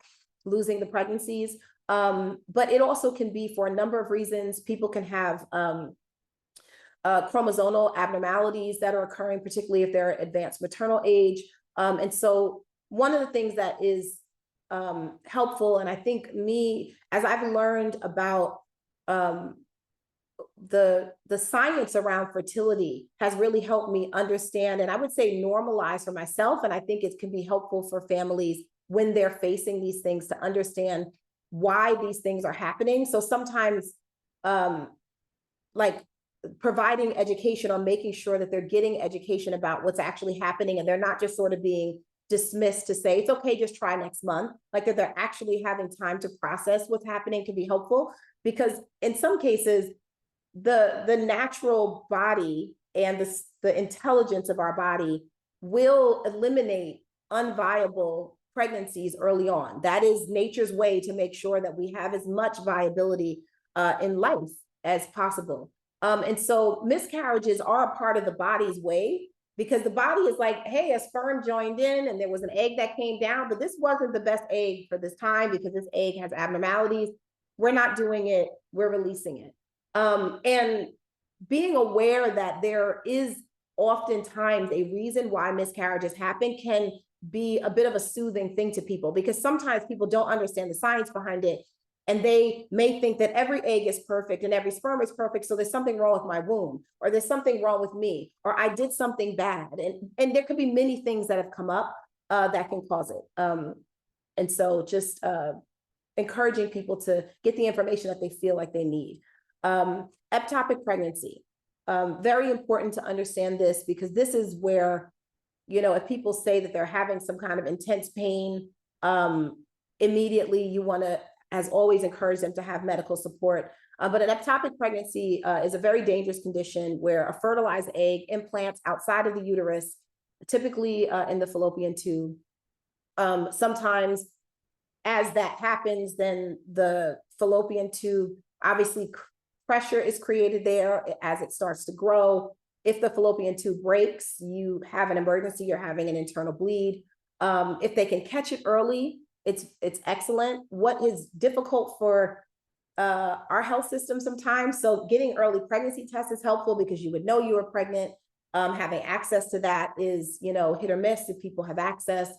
losing the pregnancies. But it also can be for a number of reasons. People can have chromosomal abnormalities that are occurring, particularly if they're advanced maternal age. And so one of the things that is helpful, and I think as I've learned about the science around fertility has really helped me understand, and I would say normalize for myself, and I think it can be helpful for families when they're facing these things to understand why these things are happening. So sometimes like providing education or making sure that they're getting education about what's actually happening and they're not just sort of being dismissed to say, it's okay, just try next month. Like that they're actually having time to process what's happening can be helpful, because in some cases, the natural body and the intelligence of our body will eliminate unviable pregnancies early on. That is nature's way to make sure that we have as much viability in life as possible. And so miscarriages are a part of the body's way, because the body is like, hey, a sperm joined in and there was an egg that came down, but this wasn't the best egg for this time because this egg has abnormalities. We're not doing it, we're releasing it. And being aware that there is oftentimes a reason why miscarriages happen can be a bit of a soothing thing to people, because sometimes people don't understand the science behind it. And they may think that every egg is perfect and every sperm is perfect, so there's something wrong with my womb, or there's something wrong with me, or I did something bad. And there could be many things that have come up that can cause it. And so just encouraging people to get the information that they feel like they need. Ectopic pregnancy, very important to understand this, because this is where, you know, if people say that they're having some kind of intense pain, immediately you want to, as always, encourage them to have medical support. But an ectopic pregnancy is a very dangerous condition where a fertilized egg implants outside of the uterus, typically in the fallopian tube. Sometimes as that happens, then the fallopian tube, obviously pressure is created there as it starts to grow. If the fallopian tube breaks, you have an emergency, you're having an internal bleed. If they can catch it early, it's excellent. What is difficult for our health system sometimes, so getting early pregnancy tests is helpful because you would know you were pregnant. Having access to that is, you know, hit or miss if people have access.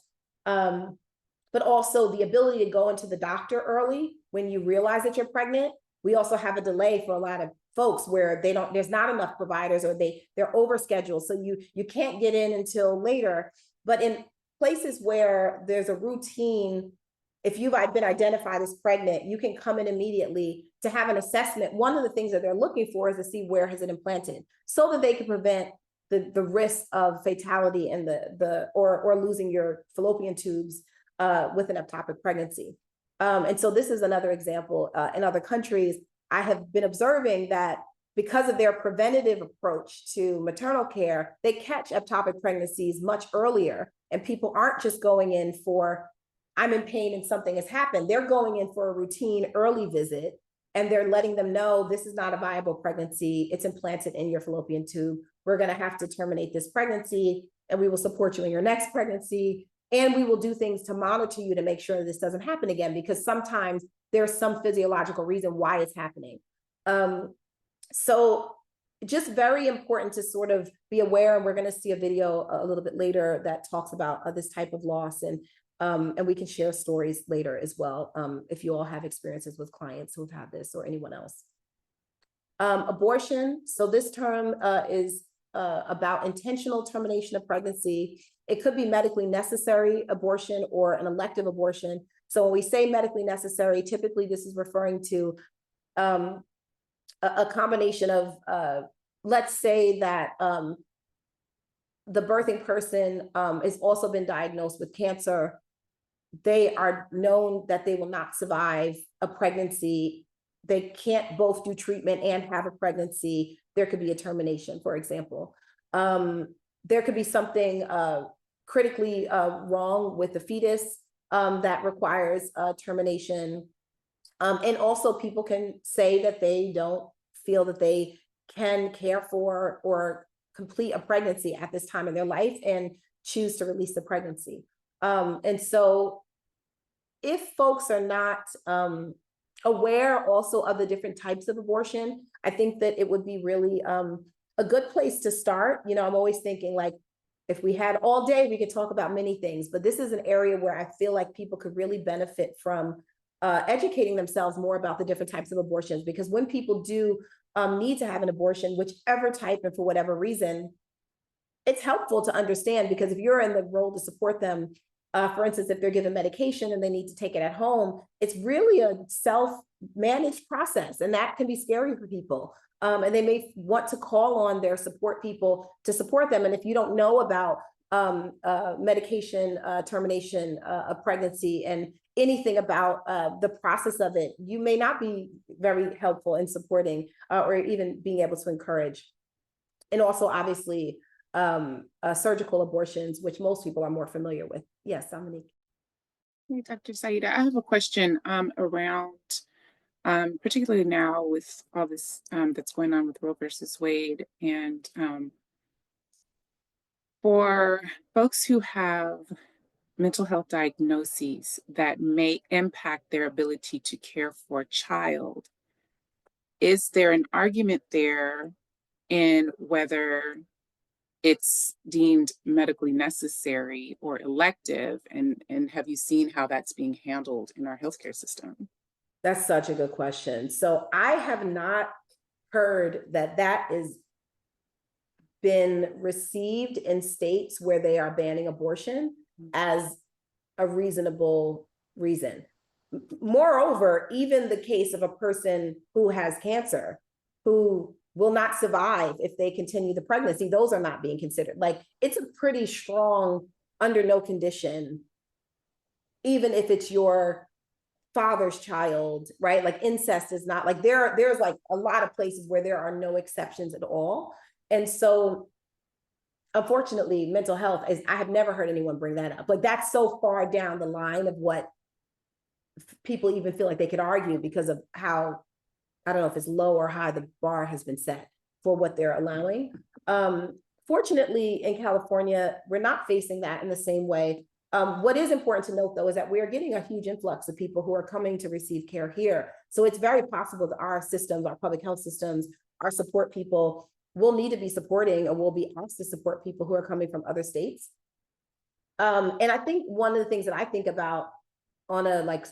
But also the ability to go into the doctor early when you realize that you're pregnant. We also have a delay for a lot of folks where there's not enough providers, or they're overscheduled. So you can't get in until later. But in places where there's a routine, if you've been identified as pregnant, you can come in immediately to have an assessment. One of the things that they're looking for is to see where has it implanted, so that they can prevent the risk of fatality and or losing your fallopian tubes with an ectopic pregnancy. And so this is another example. In other countries, I have been observing that because of their preventative approach to maternal care, they catch ectopic pregnancies much earlier, and people aren't just going in for, I'm in pain and something has happened. They're going in for a routine early visit, and they're letting them know this is not a viable pregnancy. It's implanted in your fallopian tube. We're going to have to terminate this pregnancy, and we will support you in your next pregnancy. And we will do things to monitor you to make sure this doesn't happen again, because sometimes there's some physiological reason why it's happening. So just very important to sort of be aware, and we're going to see a video a little bit later that talks about this type of loss, and we can share stories later as well, if you all have experiences with clients who've had this or anyone else. Abortion, so this term is about intentional termination of pregnancy. It could be medically necessary abortion or an elective abortion. So when we say medically necessary, typically this is referring to a combination of, let's say that the birthing person has also been diagnosed with cancer. They are known that they will not survive a pregnancy. They can't both do treatment and have a pregnancy. There could be a termination, for example. There could be something critically wrong with the fetus that requires termination. And also people can say that they don't feel that they can care for or complete a pregnancy at this time in their life and choose to release the pregnancy. And so if folks are not aware also of the different types of abortion, I think that it would be really a good place to start. You know, I'm always thinking like, if we had all day, we could talk about many things, but this is an area where I feel like people could really benefit from educating themselves more about the different types of abortions, because when people do need to have an abortion, whichever type and for whatever reason, it's helpful to understand, because if you're in the role to support them, for instance, if they're given medication and they need to take it at home, it's really a self-managed process, and that can be scary for people. And they may want to call on their support people to support them. And if you don't know about medication termination of pregnancy and anything about the process of it, you may not be very helpful in supporting or even being able to encourage. And also, obviously, surgical abortions, which most people are more familiar with. Yes, Dominique. Hey, Dr. Sayida, I have a question around, particularly now with all this that's going on with Roe versus Wade, and for folks who have mental health diagnoses that may impact their ability to care for a child, is there an argument there in whether it's deemed medically necessary or elective, and have you seen how that's being handled in our healthcare system? That's such a good question. So I have not heard that that is been received in states where they are banning abortion as a reasonable reason. Moreover, even the case of a person who has cancer, who will not survive if they continue the pregnancy, those are not being considered. Like, it's a pretty strong, under no condition, even if it's your father's child, right? Like, incest is not, like, there's like a lot of places where there are no exceptions at all. And so unfortunately, mental health is, I have never heard anyone bring that up. Like, that's so far down the line of what people even feel like they could argue, because of how, I don't know if it's low or high the bar has been set for what they're allowing. Fortunately, in California, we're not facing that in the same way. What is important to note, though, is that we're getting a huge influx of people who are coming to receive care here. So it's very possible that our systems, our public health systems, our support people will need to be supporting, or will be asked to support people who are coming from other states. And I think one of the things that I think about on a like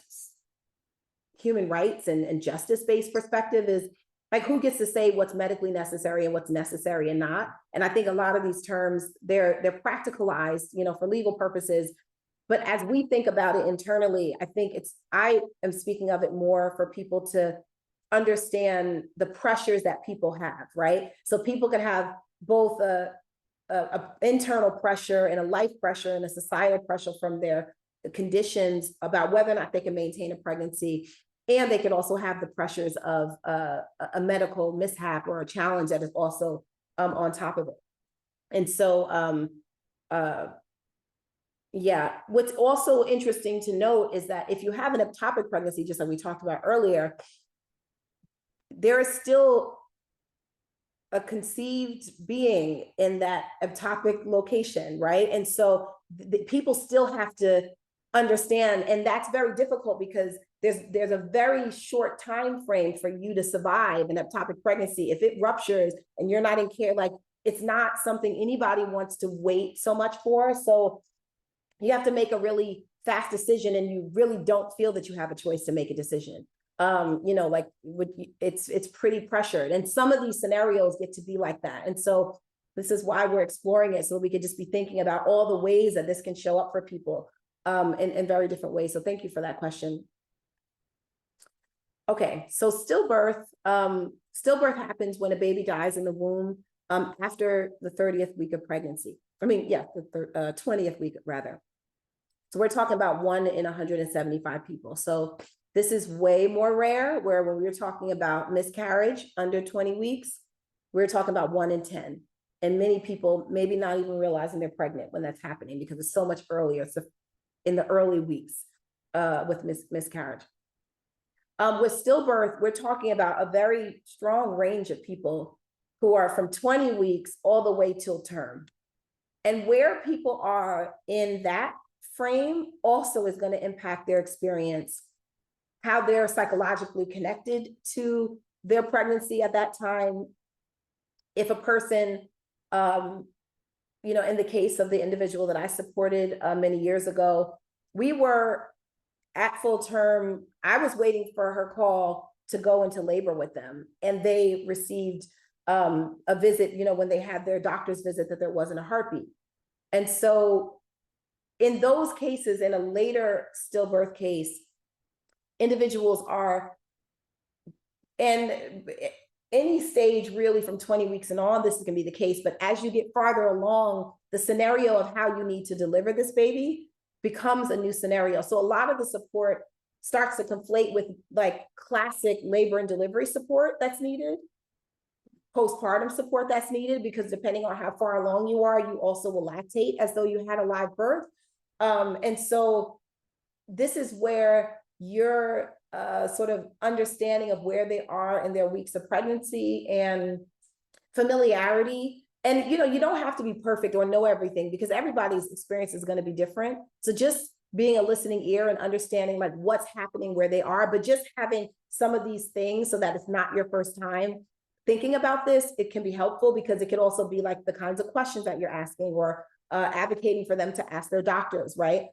human rights and justice-based perspective is like, who gets to say what's medically necessary and what's necessary and not. And I think a lot of these terms, they're practicalized, you know, for legal purposes. But as we think about it internally, I think I am speaking of it more for people to understand the pressures that people have, right? So people can have both a internal pressure and a life pressure and a societal pressure from their conditions about whether or not they can maintain a pregnancy. And they could also have the pressures of a medical mishap or a challenge that is also on top of it. And so, yeah, what's also interesting to note is that if you have an ectopic pregnancy, just like we talked about earlier, there is still a conceived being in that ectopic location, right? And so people still have to understand, and that's very difficult because there's a very short time frame for you to survive an ectopic pregnancy. If it ruptures and you're not in care, like, it's not something anybody wants to wait so much for. So you have to make a really fast decision, and you really don't feel that you have a choice to make a decision. Like it's pretty pressured. And some of these scenarios get to be like that. And so this is why we're exploring it, so we could just be thinking about all the ways that this can show up for people in very different ways. So thank you for that question. Okay, so stillbirth happens when a baby dies in the womb after the 30th week of pregnancy. The 20th week rather. So we're talking about 1 in 175 people. So this is way more rare, where when we're talking about miscarriage under 20 weeks, we're talking about 1 in 10. And many people maybe not even realizing they're pregnant when that's happening, because it's so much earlier. So in the early weeks with miscarriage. With stillbirth, we're talking about a very strong range of people who are from 20 weeks all the way till term. And where people are in that frame also is going to impact their experience, how they're psychologically connected to their pregnancy at that time. If a person, in the case of the individual that I supported many years ago, we were at full term. I was waiting for her call to go into labor with them, and they received a visit, when they had their doctor's visit, that there wasn't a heartbeat. And so in those cases, in a later stillbirth case, individuals are, and any stage really from 20 weeks and on, this is going to be the case. But as you get farther along, the scenario of how you need to deliver this baby becomes a new scenario. So a lot of the support starts to conflate with like classic labor and delivery support that's needed, postpartum support that's needed, because depending on how far along you are, you also will lactate as though you had a live birth. And so this is where your sort of understanding of where they are in their weeks of pregnancy and familiarity. And, you don't have to be perfect or know everything, because everybody's experience is going to be different. So just being a listening ear and understanding like what's happening where they are, but just having some of these things so that it's not your first time thinking about this, it can be helpful, because it could also be like the kinds of questions that you're asking, or advocating for them to ask their doctors, right?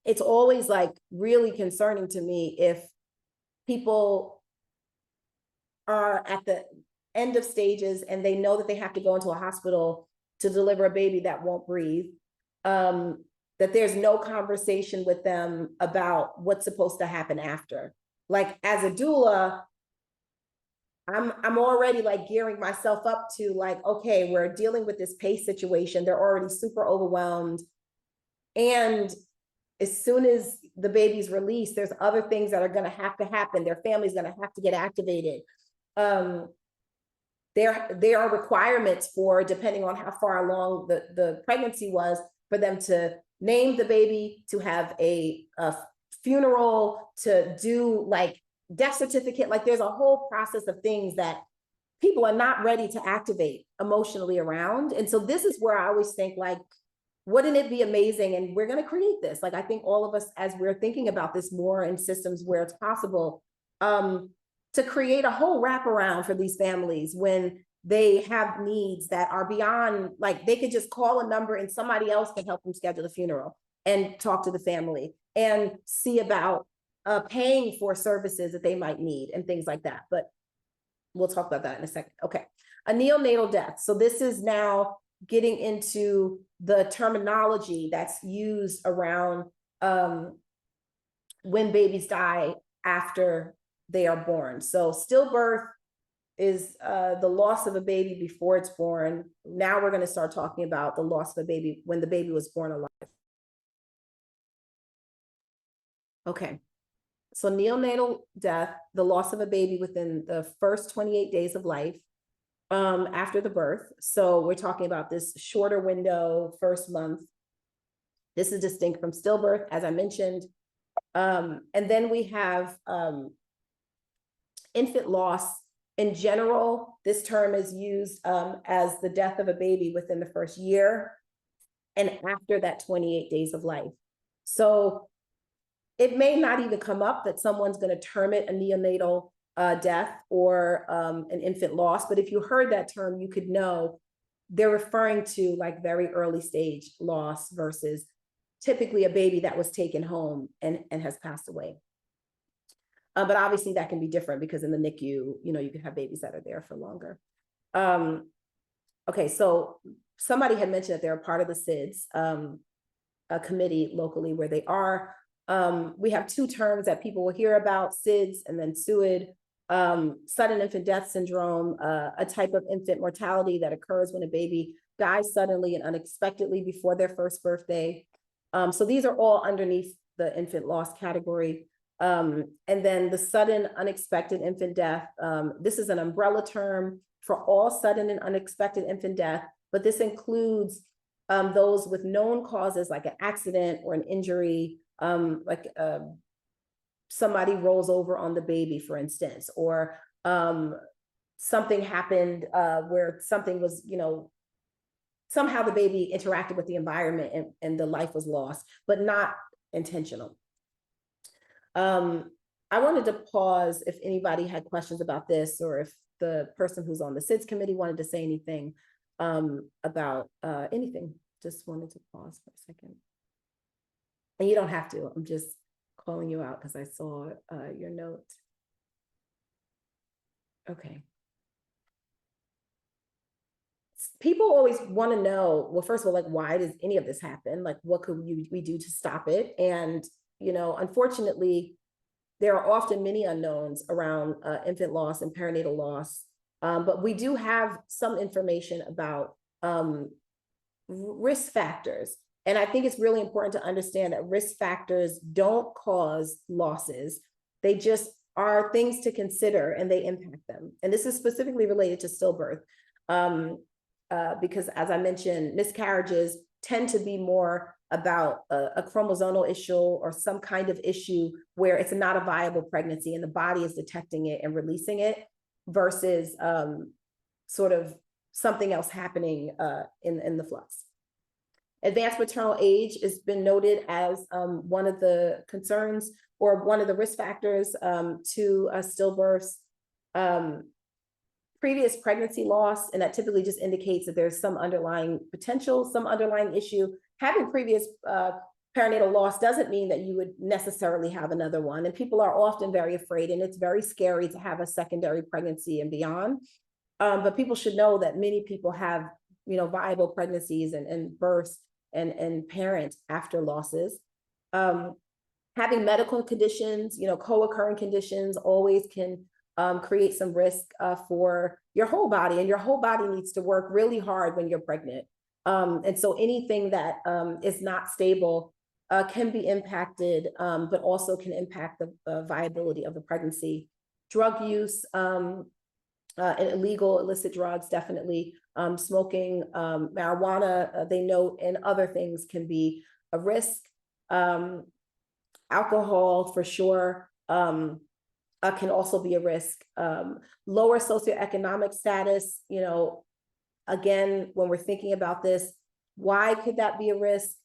It's always like really concerning to me if people are at the end of stages and they know that they have to go into a hospital to deliver a baby that won't breathe, that there's no conversation with them about what's supposed to happen after. Like as a doula, I'm already like gearing myself up to like, okay, we're dealing with this PACE situation. They're already super overwhelmed. And as soon as the baby's released, there's other things that are going to happen. Their family's going to have to get activated. There are requirements for, depending on how far along the pregnancy was, for them to name the baby, to have a funeral, to do like death certificate. Like there's a whole process of things that people are not ready to activate emotionally around. And so this is where I always think like, wouldn't it be amazing? And we're going to create this. Like, I think all of us, as we're thinking about this more in systems where it's possible, to create a whole wraparound for these families when they have needs that are beyond, like they could just call a number and somebody else can help them schedule the funeral and talk to the family and see about paying for services that they might need and things like that. But we'll talk about that in a second. Okay, a neonatal death. So this is now getting into the terminology that's used around when babies die after they are born. So stillbirth is the loss of a baby before it's born. Now we're going to start talking about the loss of a baby when the baby was born alive. Okay, so neonatal death, the loss of a baby within the first 28 days of life after the birth. So we're talking about this shorter window, first month. This is distinct from stillbirth, as I mentioned. And then we have infant loss. In general, this term is used as the death of a baby within the first year and after that 28 days of life. So it may not even come up that someone's going to term it a neonatal death or an infant loss. But if you heard that term, you could know they're referring to like very early stage loss versus typically a baby that was taken home and has passed away. But obviously that can be different because in the NICU, you can have babies that are there for longer. Okay, so somebody had mentioned that they're a part of the SIDS, a committee locally where they are. We have two terms that people will hear about, SIDS and then SUID. Sudden infant death syndrome, a type of infant mortality that occurs when a baby dies suddenly and unexpectedly before their first birthday. So these are all underneath the infant loss category. And then the sudden unexpected infant death, this is an umbrella term for all sudden and unexpected infant death, but this includes those with known causes like an accident or an injury, somebody rolls over on the baby, for instance, or something happened where something was, somehow the baby interacted with the environment and the life was lost, but not intentional. I wanted to pause if anybody had questions about this, or if the person who's on the SIDS committee wanted to say anything about anything. Just wanted to pause for a second. And you don't have to, I'm just calling you out because I saw your note. Okay. People always want to know, well, first of all, like, why does any of this happen? Like, what could we do to stop it? And, unfortunately, there are often many unknowns around infant loss and perinatal loss. But we do have some information about risk factors. And I think it's really important to understand that risk factors don't cause losses. They just are things to consider and they impact them. And this is specifically related to stillbirth. Because as I mentioned, miscarriages tend to be more about a chromosomal issue or some kind of issue where it's not a viable pregnancy and the body is detecting it and releasing it versus sort of something else happening in the flux. Advanced maternal age has been noted as one of the concerns or one of the risk factors to stillbirths. Previous pregnancy loss, and that typically just indicates that there's some underlying potential, some underlying issue. Having previous perinatal loss doesn't mean that you would necessarily have another one. And people are often very afraid, and it's very scary to have a secondary pregnancy and beyond. But people should know that many people have, viable pregnancies and births and parent after losses. Having medical conditions, co-occurring conditions always can create some risk for your whole body, and your whole body needs to work really hard when you're pregnant. And so anything that is not stable can be impacted, but also can impact the viability of the pregnancy. Drug use, and illegal illicit drugs, definitely. Smoking, marijuana, they note, and other things can be a risk. Alcohol, for sure, can also be a risk. Lower socioeconomic status, again, when we're thinking about this, why could that be a risk?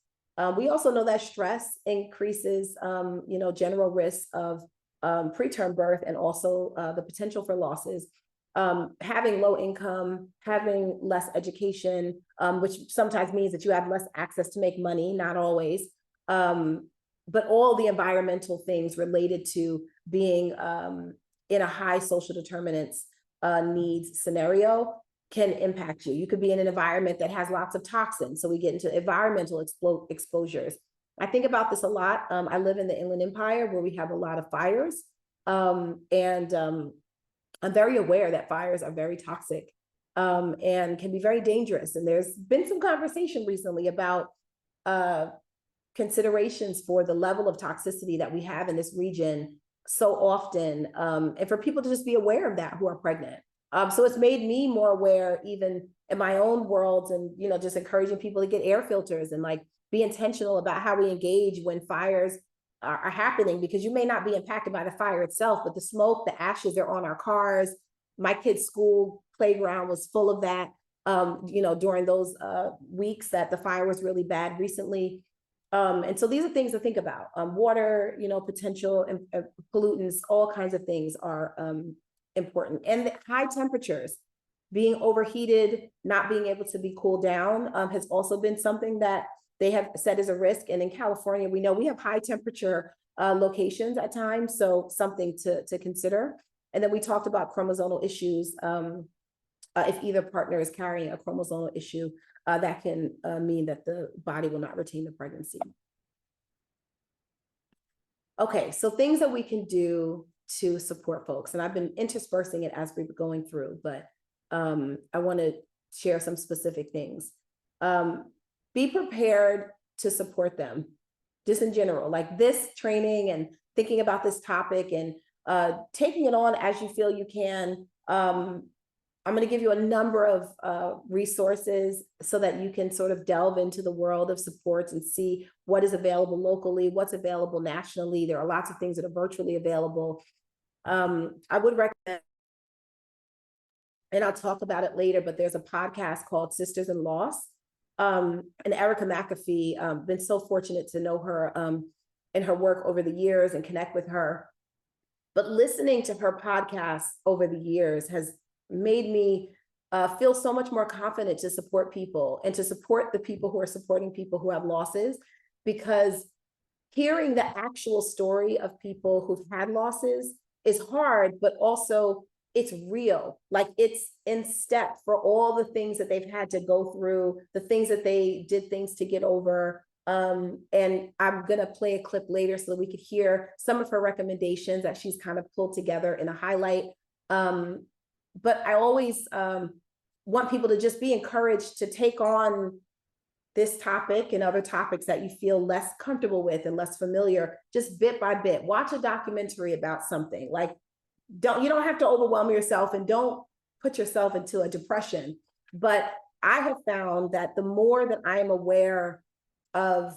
We also know that stress increases, general risk of preterm birth and also the potential for losses. Having low income, having less education, which sometimes means that you have less access to make money, not always, but all the environmental things related to being in a high social determinants needs scenario can impact you. You could be in an environment that has lots of toxins. So we get into environmental exposures. I think about this a lot. I live in the Inland Empire where we have a lot of fires. And I'm very aware that fires are very toxic and can be very dangerous. And there's been some conversation recently about considerations for the level of toxicity that we have in this region so often, and for people to just be aware of that who are pregnant. So it's made me more aware even in my own world, and just encouraging people to get air filters and like be intentional about how we engage when fires are happening, because you may not be impacted by the fire itself, but the smoke, the ashes are on our cars. My kids' school playground was full of that, during those weeks that the fire was really bad recently. And so these are things to think about. Water, potential pollutants, all kinds of things are important. And the high temperatures, being overheated, not being able to be cooled down has also been something that they have said is a risk. And in California, we know we have high temperature locations at times. So something to consider. And then we talked about chromosomal issues. If either partner is carrying a chromosomal issue, that can mean that the body will not retain the pregnancy. Okay, so things that we can do to support folks. And I've been interspersing it as we've been going through, but I want to share some specific things. Be prepared to support them, just in general, like this training and thinking about this topic and taking it on as you feel you can. I'm going to give you a number of resources so that you can sort of delve into the world of supports and see what is available locally, what's available nationally. There are lots of things that are virtually available. I would recommend, and I'll talk about it later, but there's a podcast called Sisters in Loss. And Erica McAfee, been so fortunate to know her and her work over the years and connect with her. But listening to her podcast over the years has made me feel so much more confident to support people and to support the people who are supporting people who have losses, because hearing the actual story of people who've had losses is hard, but also it's real. Like it's in step for all the things that they've had to go through, the things that they did things to get over. And I'm gonna play a clip later so that we could hear some of her recommendations that she's kind of pulled together in a highlight. But I always want people to just be encouraged to take on this topic and other topics that you feel less comfortable with and less familiar, just bit by bit. Watch a documentary about something. Like, you don't have to overwhelm yourself and don't put yourself into a depression. But I have found that the more that I am aware of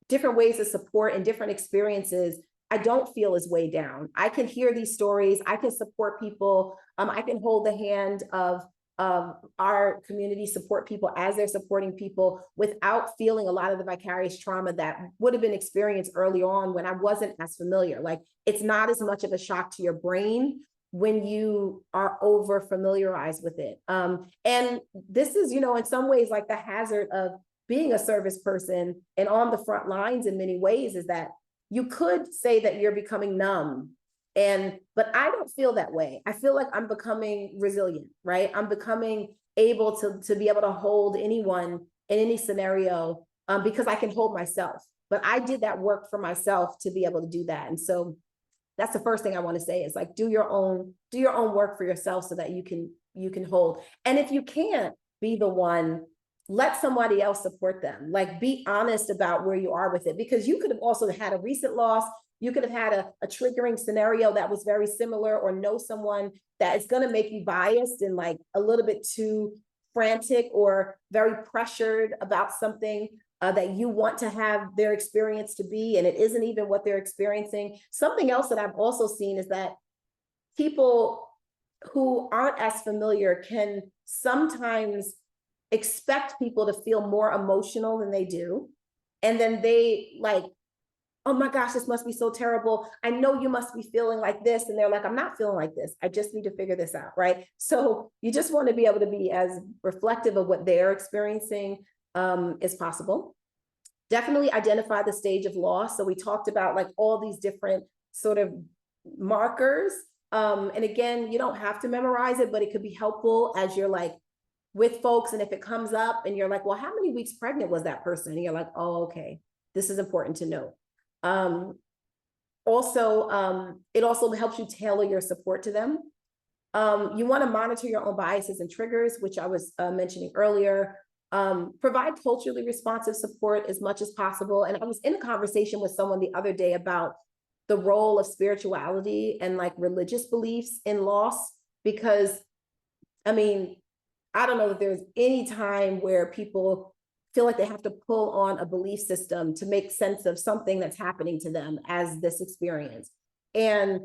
different ways of support and different experiences, I don't feel as way down. I can hear these stories. I can support people. I can hold the hand of our community support people as they're supporting people without feeling a lot of the vicarious trauma that would have been experienced early on when I wasn't as familiar. Like, it's not as much of a shock to your brain when you are over familiarized with it. And this is, in some ways, like the hazard of being a service person and on the front lines in many ways, is that you could say that you're becoming numb. But I don't feel that way. I feel like I'm becoming resilient, right? I'm becoming able to be able to hold anyone in any scenario because I can hold myself. But I did that work for myself to be able to do that. And so that's the first thing I want to say is like, do your own work for yourself so that you can hold. And if you can't be the one, let somebody else support them. Like, be honest about where you are with it, because you could have also had a recent loss. You could have had a triggering scenario that was very similar, or know someone that is going to make you biased and like a little bit too frantic or very pressured about something that you want to have their experience to be, and it isn't even what they're experiencing. Something else that I've also seen is that people who aren't as familiar can sometimes expect people to feel more emotional than they do. And then they like, oh my gosh, this must be so terrible. I know you must be feeling like this. And they're like, I'm not feeling like this. I just need to figure this out, right? So you just want to be able to be as reflective of what they're experiencing as possible. Definitely identify the stage of loss. So we talked about like all these different sort of markers. And again, you don't have to memorize it, but it could be helpful as you're like with folks. And if it comes up and you're like, well, how many weeks pregnant was that person? And you're like, oh, okay, this is important to know. It also helps you tailor your support to them. You want to monitor your own biases and triggers, which I was mentioning earlier. Provide culturally responsive support as much as possible. And I was in a conversation with someone the other day about the role of spirituality and like religious beliefs in loss, because I mean, I don't know that there's any time where people feel like they have to pull on a belief system to make sense of something that's happening to them as this experience. And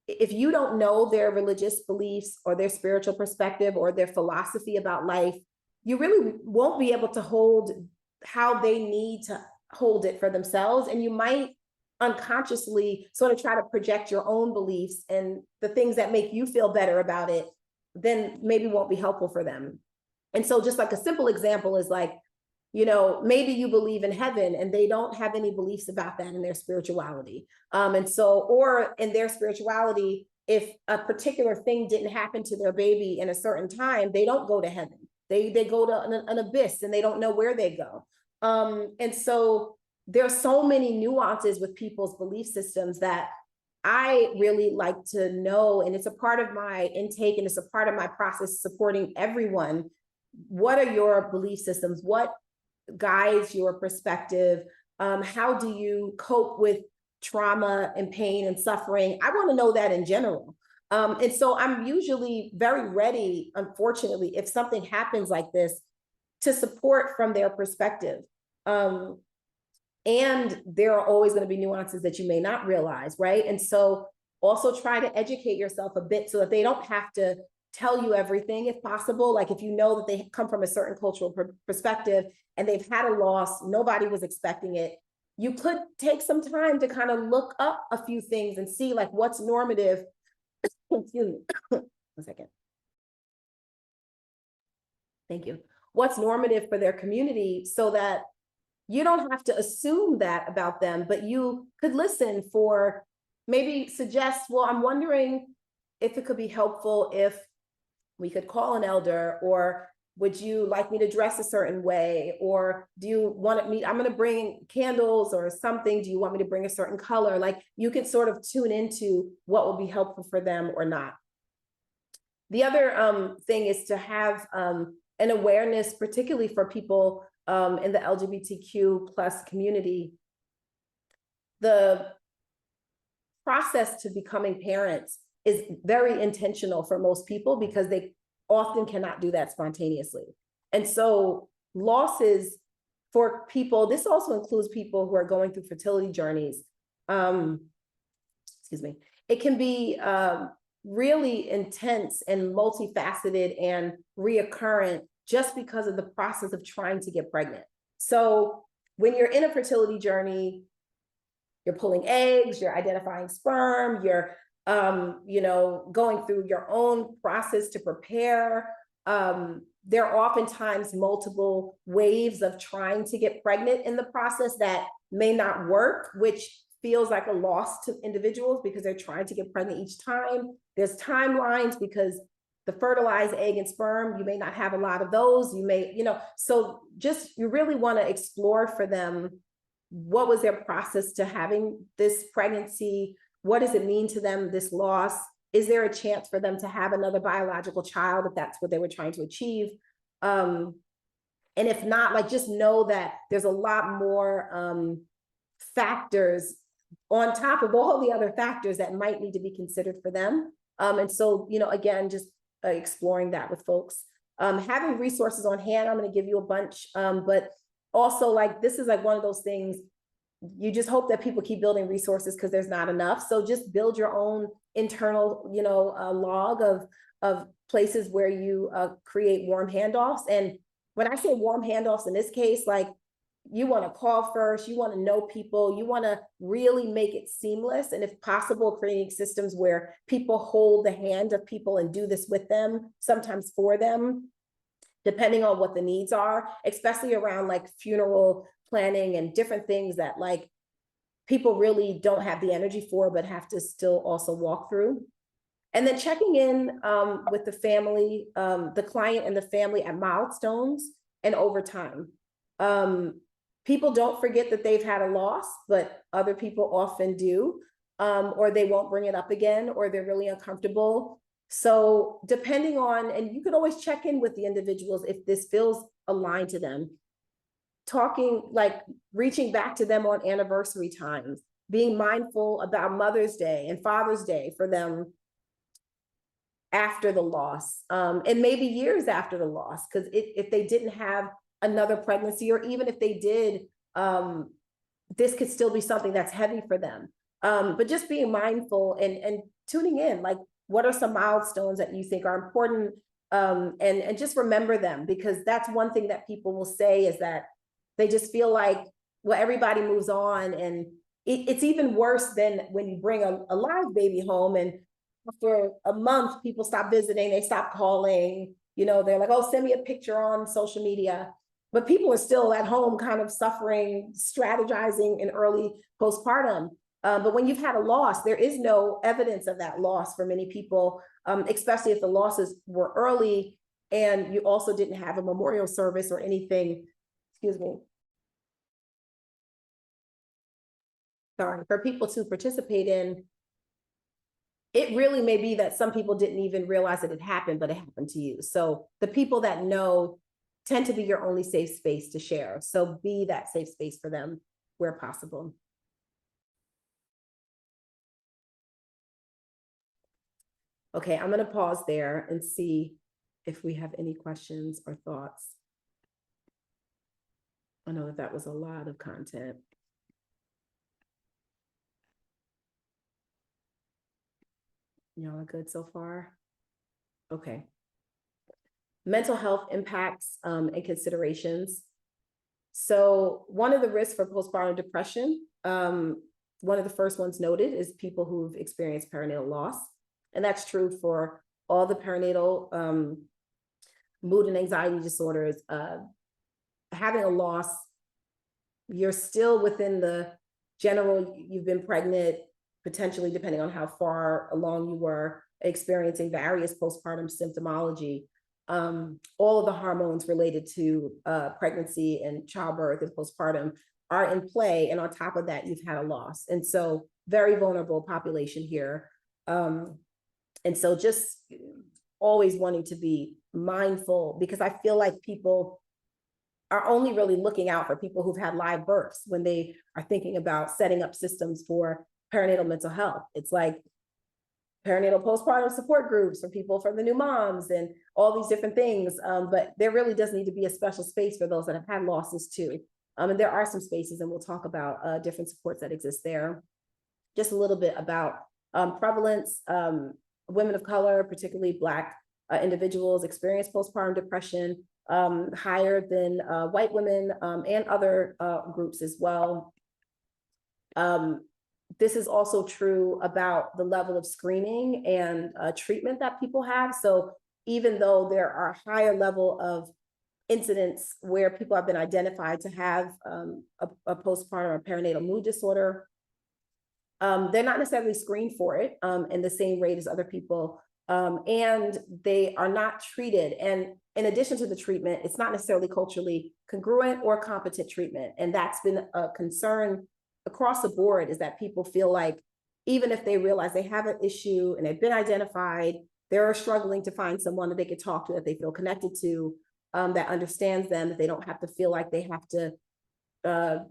if you don't know their religious beliefs or their spiritual perspective or their philosophy about life, you really won't be able to hold how they need to hold it for themselves. And you might unconsciously sort of try to project your own beliefs, and the things that make you feel better about it then maybe won't be helpful for them. And so just like a simple example is like, you know, maybe you believe in heaven and they don't have any beliefs about that in their spirituality. And so, or in their spirituality, if a particular thing didn't happen to their baby in a certain time, they don't go to heaven. They go to an abyss and they don't know where they go. And so there's so many nuances with people's belief systems that I really like to know, and it's a part of my intake and it's a part of my process supporting everyone. What are your belief systems? What guides your perspective? How do you cope with trauma and pain and suffering? I want to know that in general. And so I'm usually very ready, unfortunately, if something happens like this, to support from their perspective. And there are always going to be nuances that you may not realize, right? And so also try to educate yourself a bit so that they don't have to tell you everything if possible. Like if you know that they come from a certain cultural perspective and they've had a loss, nobody was expecting it, you could take some time to kind of look up a few things and see like what's normative. Excuse me, 1 second. Thank you. What's normative for their community so that you don't have to assume that about them, but you could listen for, maybe suggest, well, I'm wondering if it could be helpful if we could call an elder, or would you like me to dress a certain way? Or do you want me, I'm going to bring candles or something. Do you want me to bring a certain color? Like you can sort of tune into what will be helpful for them or not. The other thing is to have an awareness, particularly for people in the LGBTQ plus community. The process to becoming parents is very intentional for most people because they often cannot do that spontaneously. And so losses for people, this also includes people who are going through fertility journeys. Excuse me. It can be really intense and multifaceted and reoccurrent just because of the process of trying to get pregnant. So when you're in a fertility journey, you're pulling eggs, you're identifying sperm, you're you know, going through your own process to prepare. There are oftentimes multiple waves of trying to get pregnant in the process that may not work, which feels like a loss to individuals because they're trying to get pregnant each time. There's timelines because the fertilized egg and sperm, you may not have a lot of those. You may, you know, so just, you really want to explore for them, what was their process to having this pregnancy? What does it mean to them, this loss? Is there a chance for them to have another biological child if that's what they were trying to achieve? And if not, like just know that there's a lot more factors on top of all the other factors that might need to be considered for them. And so, you know, again, just exploring that with folks. Having resources on hand, I'm going to give you a bunch, but also like, this is like one of those things, you just hope that people keep building resources because there's not enough. So just build your own internal, you know, log of places where you create warm handoffs. And when I say warm handoffs in this case, like you want to call first, you want to know people, you want to really make it seamless. And if possible, creating systems where people hold the hand of people and do this with them, sometimes for them, depending on what the needs are, especially around like funeral planning and different things that like people really don't have the energy for, but have to still also walk through. And then checking in with the family, the client and the family at milestones and over time. People don't forget that they've had a loss, but other people often do, or they won't bring it up again, or they're really uncomfortable. So depending on, and you could always check in with the individuals if this feels aligned to them. Talking, like reaching back to them on anniversary times, being mindful about Mother's Day and Father's Day for them after the loss, and maybe years after the loss, because if they didn't have another pregnancy, or even if they did, this could still be something that's heavy for them. But just being mindful and tuning in, like what are some milestones that you think are important, and just remember them, because that's one thing that people will say is that they just feel like, well, everybody moves on, and it's even worse than when you bring a live baby home and after a month, people stop visiting, they stop calling, you know, they're like, oh, send me a picture on social media. but people are still at home kind of suffering, strategizing in early postpartum. But when you've had a loss, there is no evidence of that loss for many people, especially if the losses were early and you also didn't have a memorial service or anything, excuse me. Sorry, for people to participate in. It really may be that some people didn't even realize that it happened, but it happened to you. So the people that know tend to be your only safe space to share. So be that safe space for them where possible. Okay, I'm going to pause there and see if we have any questions or thoughts. I know that was a lot of content. Y'all are good so far? Okay. Mental health impacts and considerations. So one of the risks for postpartum depression, one of the first ones noted is people who've experienced perinatal loss. And that's true for all the perinatal mood and anxiety disorders. Having a loss, you're still within the general, you've been pregnant, potentially depending on how far along you were, experiencing various postpartum symptomology. All of the hormones related to pregnancy and childbirth and postpartum are in play. And on top of that, you've had a loss. And so very vulnerable population here. And so just always wanting to be mindful, because I feel like people are only really looking out for people who've had live births when they are thinking about setting up systems for perinatal mental health. It's like perinatal postpartum support groups for people, for the new moms and all these different things. But there really does need to be a special space for those that have had losses too. And there are some spaces, and we'll talk about different supports that exist there. Just a little bit about prevalence. Women of color, particularly Black individuals, experience postpartum depression higher than white women and other groups as well. This is also true about the level of screening and treatment that people have. So even though there are higher level of incidents where people have been identified to have a postpartum or perinatal mood disorder, they're not necessarily screened for it in the same rate as other people. And they are not treated. And in addition to the treatment, it's not necessarily culturally congruent or competent treatment. And that's been a concern across the board, is that people feel like even if they realize they have an issue and they've been identified, they're struggling to find someone that they could talk to, that they feel connected to, that understands them, that they don't have to feel like they have to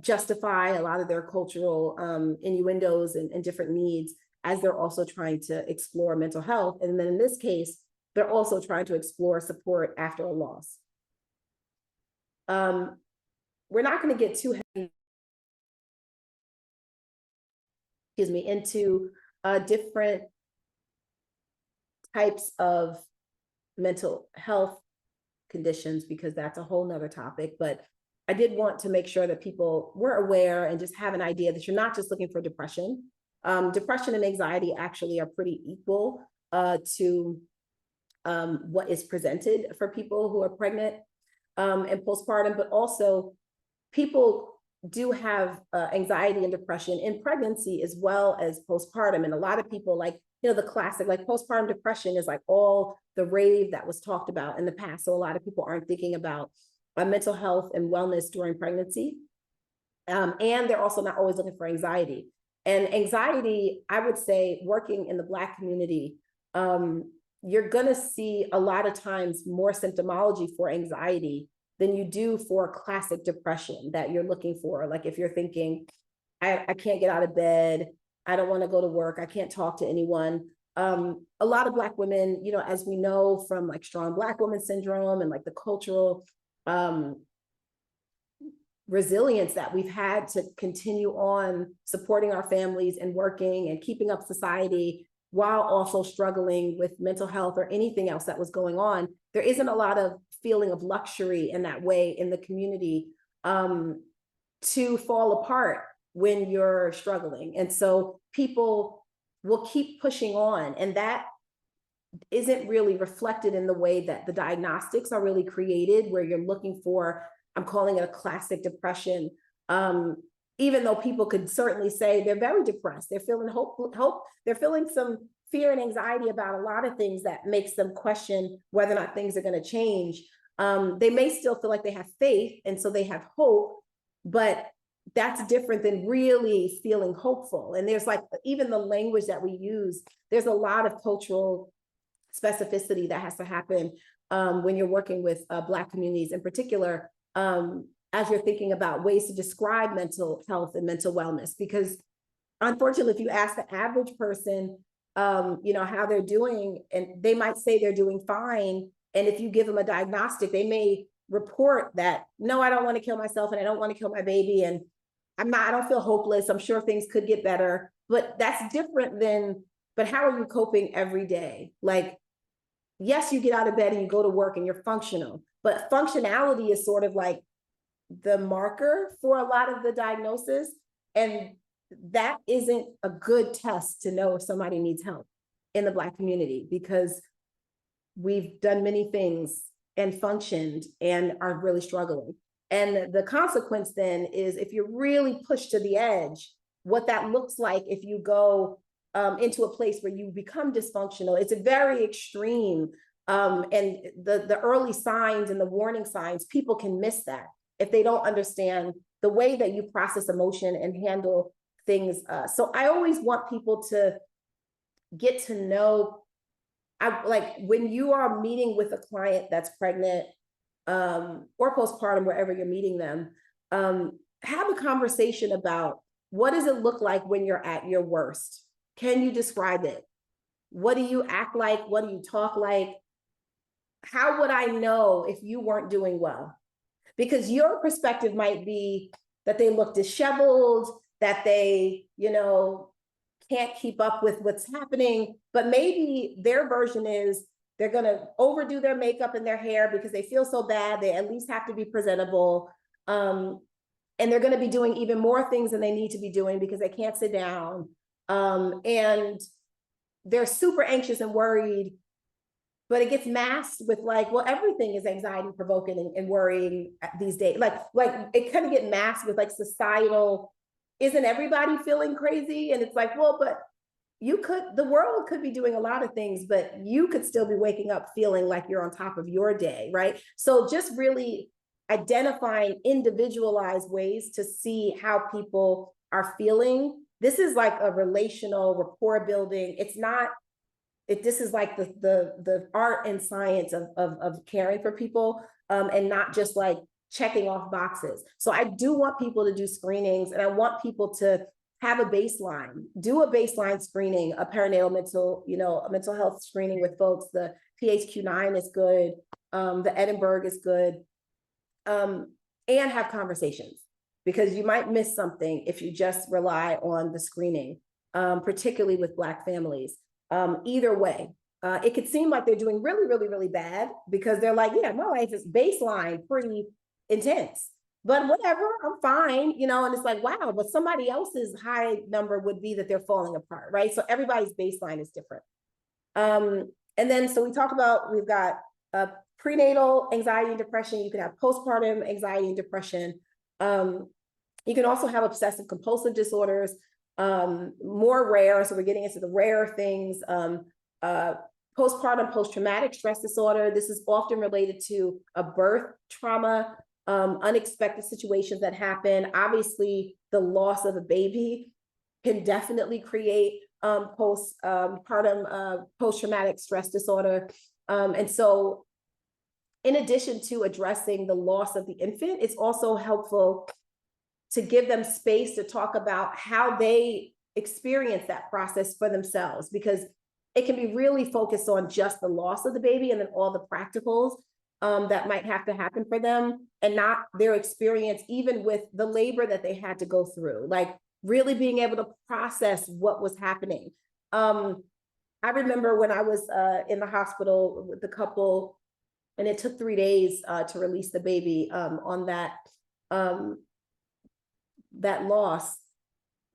justify a lot of their cultural innuendos and different needs, as they're also trying to explore mental health. And then in this case, they're also trying to explore support after a loss. We're not going to get too heavy, into different types of mental health conditions, because that's a whole nother topic. But I did want to make sure that people were aware and just have an idea that you're not just looking for depression. Depression and anxiety actually are pretty equal to what is presented for people who are pregnant and postpartum, but also people do have anxiety and depression in pregnancy as well as postpartum. And a lot of people, like, you know, the classic, like postpartum depression is like all the rave that was talked about in the past. So a lot of people aren't thinking about mental health and wellness during pregnancy. And they're also not always looking for anxiety. And anxiety, I would say, working in the Black community, you're gonna see a lot of times more symptomology for anxiety than you do for classic depression that you're looking for. Like if you're thinking, I can't get out of bed, I don't wanna go to work, I can't talk to anyone. A lot of Black women, you know, as we know from like strong Black woman syndrome and like the cultural resilience that we've had to continue on supporting our families and working and keeping up society while also struggling with mental health or anything else that was going on. There isn't a lot of feeling of luxury in that way in the community to fall apart when you're struggling. And so people will keep pushing on, and that isn't really reflected in the way that the diagnostics are really created, where you're looking for I'm calling it a classic depression. Even though people could certainly say they're very depressed, they're feeling hope, they're feeling some fear and anxiety about a lot of things that makes them question whether or not things are going to change. They may still feel like they have faith, and so they have hope, but that's different than really feeling hopeful. And there's like, even the language that we use, there's a lot of cultural specificity that has to happen when you're working with Black communities in particular, as you're thinking about ways to describe mental health and mental wellness. Because unfortunately, if you ask the average person, how they're doing, and they might say they're doing fine. And if you give them a diagnostic, they may report that, no, I don't want to kill myself, and I don't want to kill my baby, and I don't feel hopeless. I'm sure things could get better. But that's different than, but how are you coping every day? Like, yes, you get out of bed and you go to work and you're functional, but functionality is sort of like the marker for a lot of the diagnosis. And that isn't a good test to know if somebody needs help in the Black community, because we've done many things and functioned and are really struggling. And the consequence then is, if you're really pushed to the edge, what that looks like if you go into a place where you become dysfunctional, it's a very extreme. And the early signs and the warning signs, people can miss that if they don't understand the way that you process emotion and handle things. So I always want people to get to know, like when you are meeting with a client that's pregnant or postpartum, wherever you're meeting them, have a conversation about, what does it look like when you're at your worst? Can you describe it? What do you act like? What do you talk like? How would I know if you weren't doing well? Because your perspective might be that they look disheveled, that they, can't keep up with what's happening, but maybe their version is they're going to overdo their makeup and their hair because they feel so bad. They at least have to be presentable. And they're going to be doing even more things than they need to be doing because they can't sit down. And they're super anxious and worried, but it gets masked with like, well, everything is anxiety provoking and worrying these days. Like it kind of get masked with like societal, isn't everybody feeling crazy? And it's like, well, but the world could be doing a lot of things, but you could still be waking up feeling like you're on top of your day, right? So just really identifying individualized ways to see how people are feeling. This is like a relational rapport building. This is like the art and science of caring for people, and not just like checking off boxes. So I do want people to do screenings, and I want people to have a baseline, do a baseline screening, a perinatal a mental health screening with folks. The PHQ-9 is good. The Edinburgh is good. And have conversations, because you might miss something if you just rely on the screening, particularly with Black families. Either way, it could seem like they're doing really, really, really bad because they're like, yeah, my life is baseline pretty intense, but whatever, I'm fine, and it's like, wow, but somebody else's high number would be that they're falling apart, right? So everybody's baseline is different. And then, so we've got prenatal anxiety and depression. You can have postpartum anxiety and depression. You can also have obsessive compulsive disorders, more rare. So we're getting into the rare things. Postpartum post-traumatic stress disorder. This is often related to a birth trauma, unexpected situations that happen. Obviously, the loss of a baby can definitely create postpartum post-traumatic stress disorder. And so in addition to addressing the loss of the infant, it's also helpful to give them space to talk about how they experience that process for themselves, because it can be really focused on just the loss of the baby and then all the practicals that might have to happen for them, and not their experience even with the labor that they had to go through, like really being able to process what was happening. I remember when I was in the hospital with the couple, and it took 3 days to release the baby on that loss.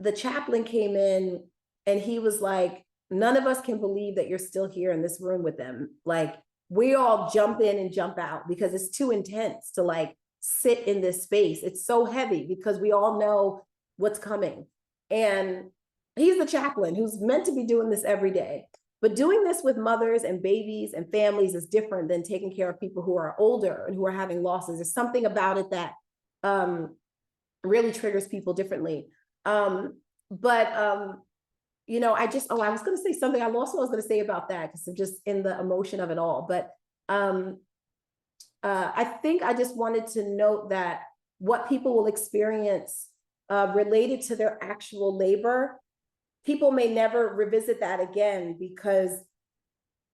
The chaplain came in and he was like, none of us can believe that you're still here in this room with them. Like, we all jump in and jump out because it's too intense to like sit in this space. It's so heavy because we all know what's coming. And he's the chaplain who's meant to be doing this every day. But doing this with mothers and babies and families is different than taking care of people who are older and who are having losses. There's something about it that really triggers people differently. You know, I was going to say something. I lost what I was going to say about that because I'm just in the emotion of it all. But I think I just wanted to note that what people will experience related to their actual labor, people may never revisit that again, because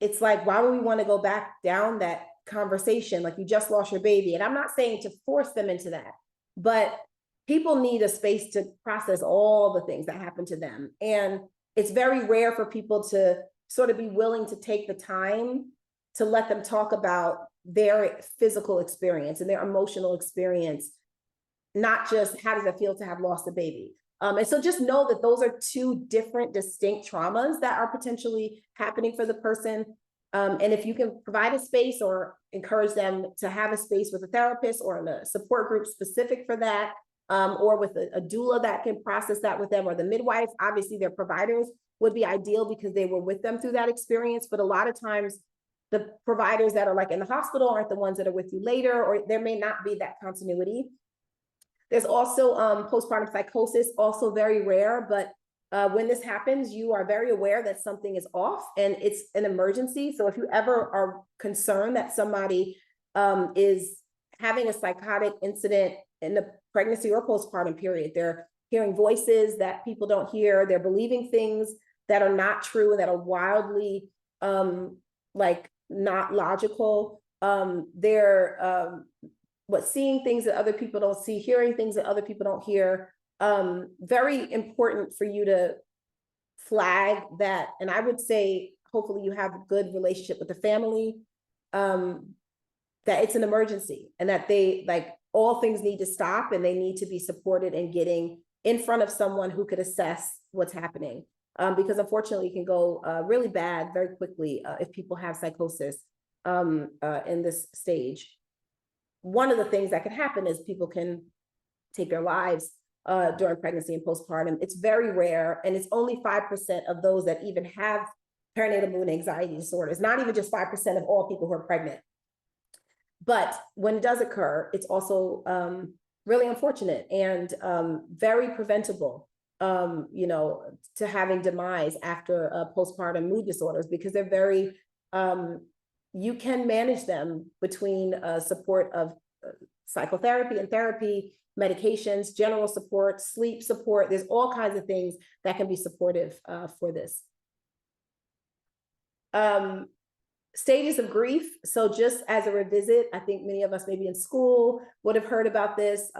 it's like, why would we want to go back down that conversation? Like, you just lost your baby. And I'm not saying to force them into that, but people need a space to process all the things that happen to them. And it's very rare for people to sort of be willing to take the time to let them talk about their physical experience and their emotional experience, not just how does it feel to have lost a baby. And so just know that those are two different, distinct traumas that are potentially happening for the person. And if you can provide a space or encourage them to have a space with a therapist or in a support group specific for that, or with a doula that can process that with them, or the midwife, obviously their providers would be ideal because they were with them through that experience. But a lot of times the providers that are like in the hospital aren't the ones that are with you later, or there may not be that continuity. There's also postpartum psychosis, also very rare, but when this happens, you are very aware that something is off and it's an emergency. So if you ever are concerned that somebody is having a psychotic incident in the pregnancy or postpartum period, they're hearing voices that people don't hear, they're believing things that are not true and that are wildly like not logical, they're seeing things that other people don't see, hearing things that other people don't hear. Very important for you to flag that. And I would say, hopefully you have a good relationship with the family, that it's an emergency and that they, like, all things need to stop and they need to be supported in getting in front of someone who could assess what's happening. Because unfortunately it can go really bad very quickly if people have psychosis in this stage. One of the things that can happen is people can take their lives during pregnancy and postpartum. It's very rare, and it's only 5% of those that even have perinatal mood anxiety disorders, not even just 5% of all people who are pregnant. But when it does occur, it's also really unfortunate and very preventable, you know, to having demise after postpartum mood disorders, because they're very, you can manage them between support of psychotherapy and therapy, medications, general support, sleep support. There's all kinds of things that can be supportive for this. Stages of grief. So just as a revisit, I think many of us maybe in school would have heard about this,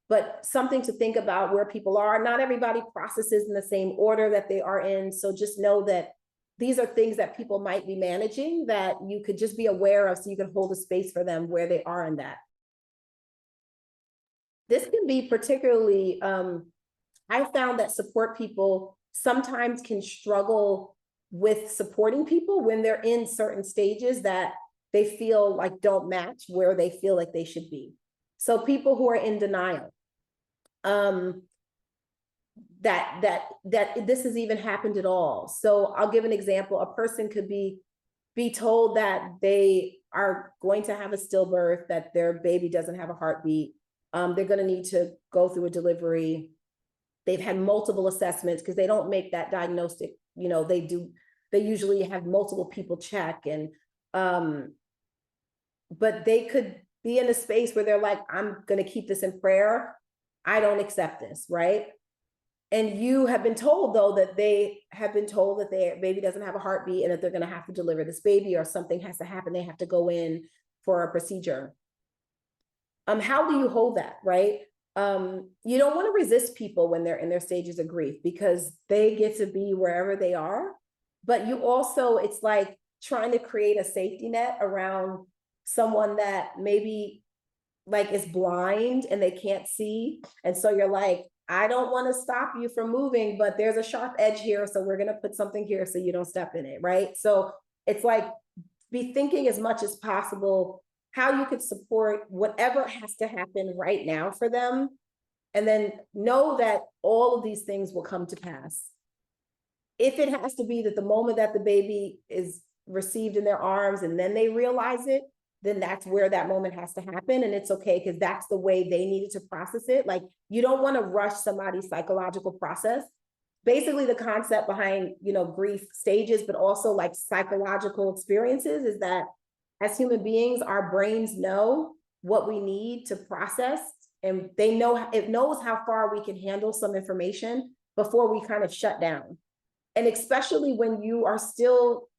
but something to think about where people are. Not everybody processes in the same order that they are in. So just know that these are things that people might be managing that you could just be aware of so you can hold a space for them where they are in that. This can be particularly, I found that support people sometimes can struggle with supporting people when they're in certain stages that they feel like don't match where they feel like they should be. So people who are in denial, that this has even happened at all. So I'll give an example. A person could be told that they are going to have a stillbirth, that their baby doesn't have a heartbeat. They're going to need to go through a delivery. They've had multiple assessments because they don't make that diagnostic, you know, they usually have multiple people check, and but they could be in a space where they're like, I'm going to keep this in prayer. I don't accept this, right? And you have been told, though, that they have been told that their baby doesn't have a heartbeat and that they're going to have to deliver this baby, or something has to happen. They have to go in for a procedure. How do you hold that, right? You don't want to resist people when they're in their stages of grief, because they get to be wherever they are. But you also, it's like trying to create a safety net around someone that maybe like is blind and they can't see. And so you're like, I don't want to stop you from moving, but there's a sharp edge here, so we're going to put something here so you don't step in it, right? So it's like, be thinking as much as possible how you could support whatever has to happen right now for them, and then know that all of these things will come to pass. If it has to be that the moment that the baby is received in their arms and then they realize it, then that's where that moment has to happen. And it's okay, because that's the way they needed to process it. Like, you don't want to rush somebody's psychological process. Basically, the concept behind, grief stages, but also like psychological experiences, is that as human beings, our brains know what we need to process, and it knows how far we can handle some information before we kind of shut down. And especially when you are still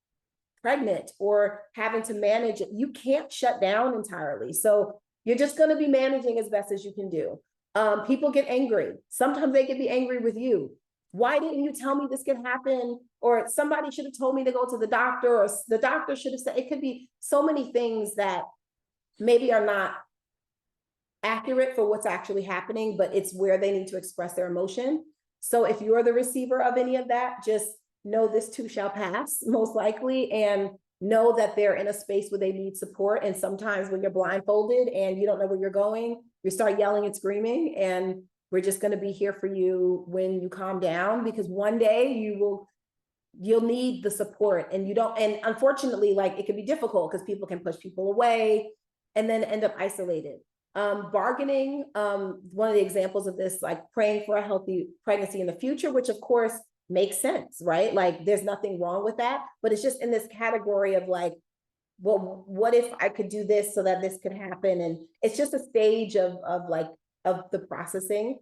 pregnant or having to manage it, you can't shut down entirely. So you're just going to be managing as best as you can do. People get angry. Sometimes they can be angry with you. Why didn't you tell me this could happen? Or somebody should have told me to go to the doctor, or the doctor should have said. It could be so many things that maybe are not accurate for what's actually happening, but it's where they need to express their emotion. So if you're the receiver of any of that, just know this too shall pass, most likely, and know that they're in a space where they need support. And sometimes when you're blindfolded and you don't know where you're going, you start yelling and screaming, and we're just going to be here for you when you calm down, because one day you'll need the support. And unfortunately, like, it can be difficult because people can push people away and then end up isolated. Bargaining, one of the examples of this, like praying for a healthy pregnancy in the future, which of course makes sense, right? Like, there's nothing wrong with that, but it's just in this category of like, well, what if I could do this so that this could happen? And it's just a stage of the processing.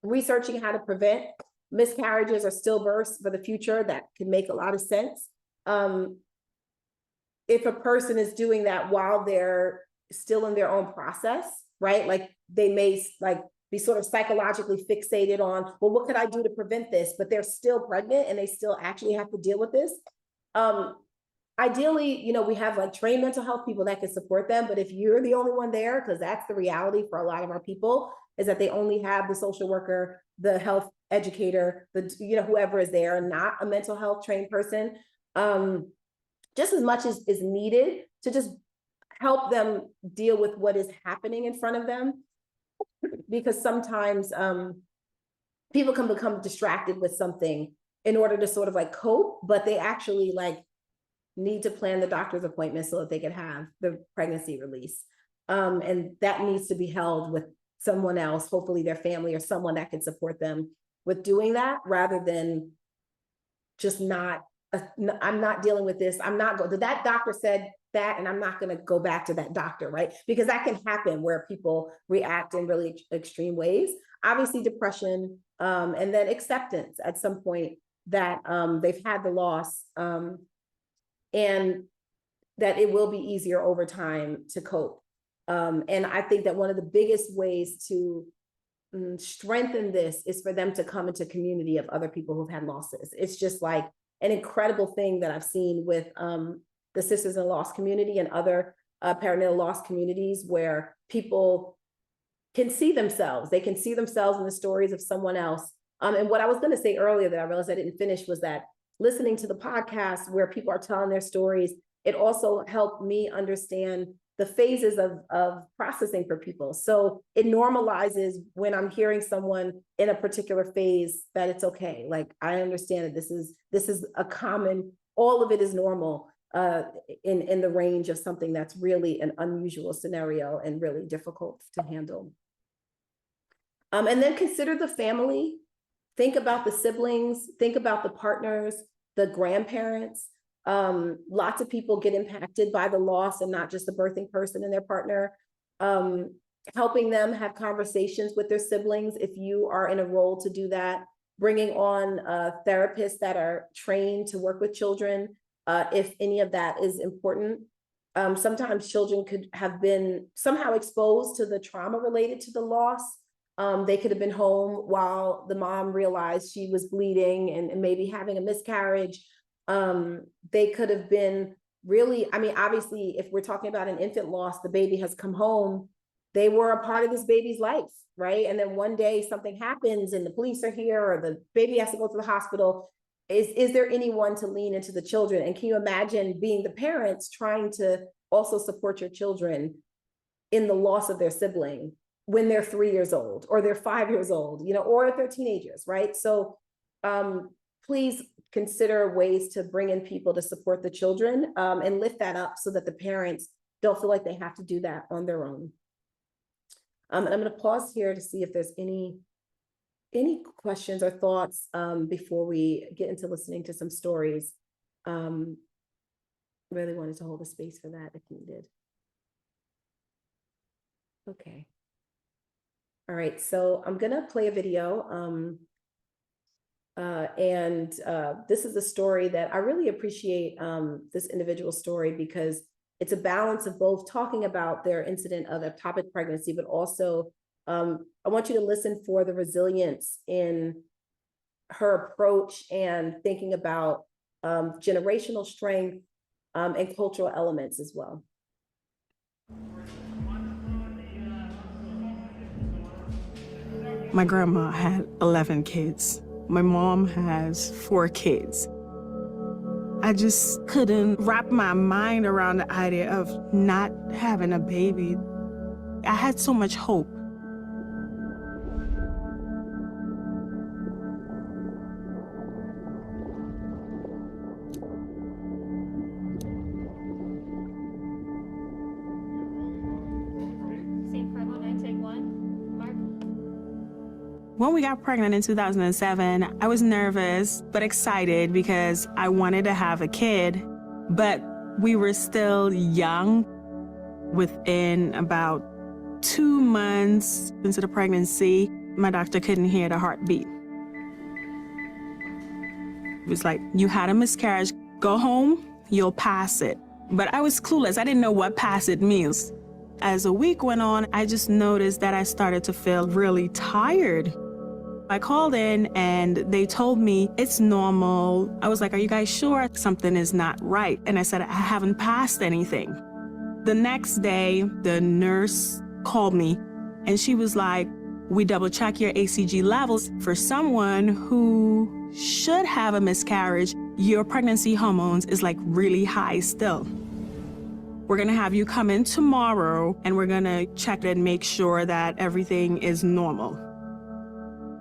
Researching how to prevent miscarriages or stillbirths for the future, that can make a lot of sense. If a person is doing that while they're still in their own process, right? Like, they may be sort of psychologically fixated on, well, what could I do to prevent this? But they're still pregnant and they still actually have to deal with this. Ideally, we have like trained mental health people that can support them. But if you're the only one there, because that's the reality for a lot of our people, is that they only have the social worker, the health educator, whoever is there, not a mental health trained person, just as much as is needed to just help them deal with what is happening in front of them. Because sometimes people can become distracted with something in order to sort of like cope, but they actually like need to plan the doctor's appointment so that they can have the pregnancy release. And that needs to be held with someone else, hopefully their family or someone that can support them with doing that, rather than just I'm not dealing with this. That doctor said that, and I'm not going to go back to that doctor, right? Because that can happen where people react in really extreme ways. Obviously depression, and then acceptance at some point that they've had the loss, and that it will be easier over time to cope. And I think that one of the biggest ways to strengthen this is for them to come into community of other people who've had losses. It's just like an incredible thing that I've seen with the Sisters in Loss community and other perinatal loss communities, where people can see themselves. They can see themselves in the stories of someone else. And what I was going to say earlier that I realized I didn't finish was that listening to the podcast where people are telling their stories, it also helped me understand the phases of processing for people. So it normalizes when I'm hearing someone in a particular phase that it's okay. Like, I understand that this is a common, all of it is normal in the range of something that's really an unusual scenario and really difficult to handle. And then consider the family. Think about the siblings, think about the partners, the grandparents. Lots of people get impacted by the loss, and not just the birthing person and their partner. Helping them have conversations with their siblings if you are in a role to do that. Bringing on therapists that are trained to work with children, if any of that is important. Sometimes children could have been somehow exposed to the trauma related to the loss. They could have been home while the mom realized she was bleeding and maybe having a miscarriage. They could have been really, obviously, if we're talking about an infant loss, the baby has come home. They were a part of this baby's life, right? And then one day something happens and the police are here, or the baby has to go to the hospital. Is there anyone to lean into the children? And can you imagine being the parents trying to also support your children in the loss of their sibling when they're 3 years old or they're 5 years old, or if they're teenagers, right? So please consider ways to bring in people to support the children and lift that up so that the parents don't feel like they have to do that on their own. And I'm going to pause here to see if there's any questions or thoughts before we get into listening to some stories. Really wanted to hold a space for that if needed. Okay. All right, so I'm gonna play a video. This is a story that I really appreciate, this individual story, because it's a balance of both talking about their incident of ectopic pregnancy, but also I want you to listen for the resilience in her approach and thinking about generational strength and cultural elements as well. My grandma had 11 kids. My mom has 4 kids. I just couldn't wrap my mind around the idea of not having a baby. I had so much hope. When we got pregnant in 2007, I was nervous but excited because I wanted to have a kid, but we were still young. Within about 2 months into the pregnancy, my doctor couldn't hear the heartbeat. It was like, you had a miscarriage, go home, you'll pass it. But I was clueless, I didn't know what pass it means. As a week went on, I just noticed that I started to feel really tired. I called in and they told me it's normal. I was like, are you guys sure something is not right? And I said, I haven't passed anything. The next day, the nurse called me and she was like, we double check your HCG levels. For someone who should have a miscarriage, your pregnancy hormones is like really high still. We're gonna have you come in tomorrow and we're gonna check and make sure that everything is normal.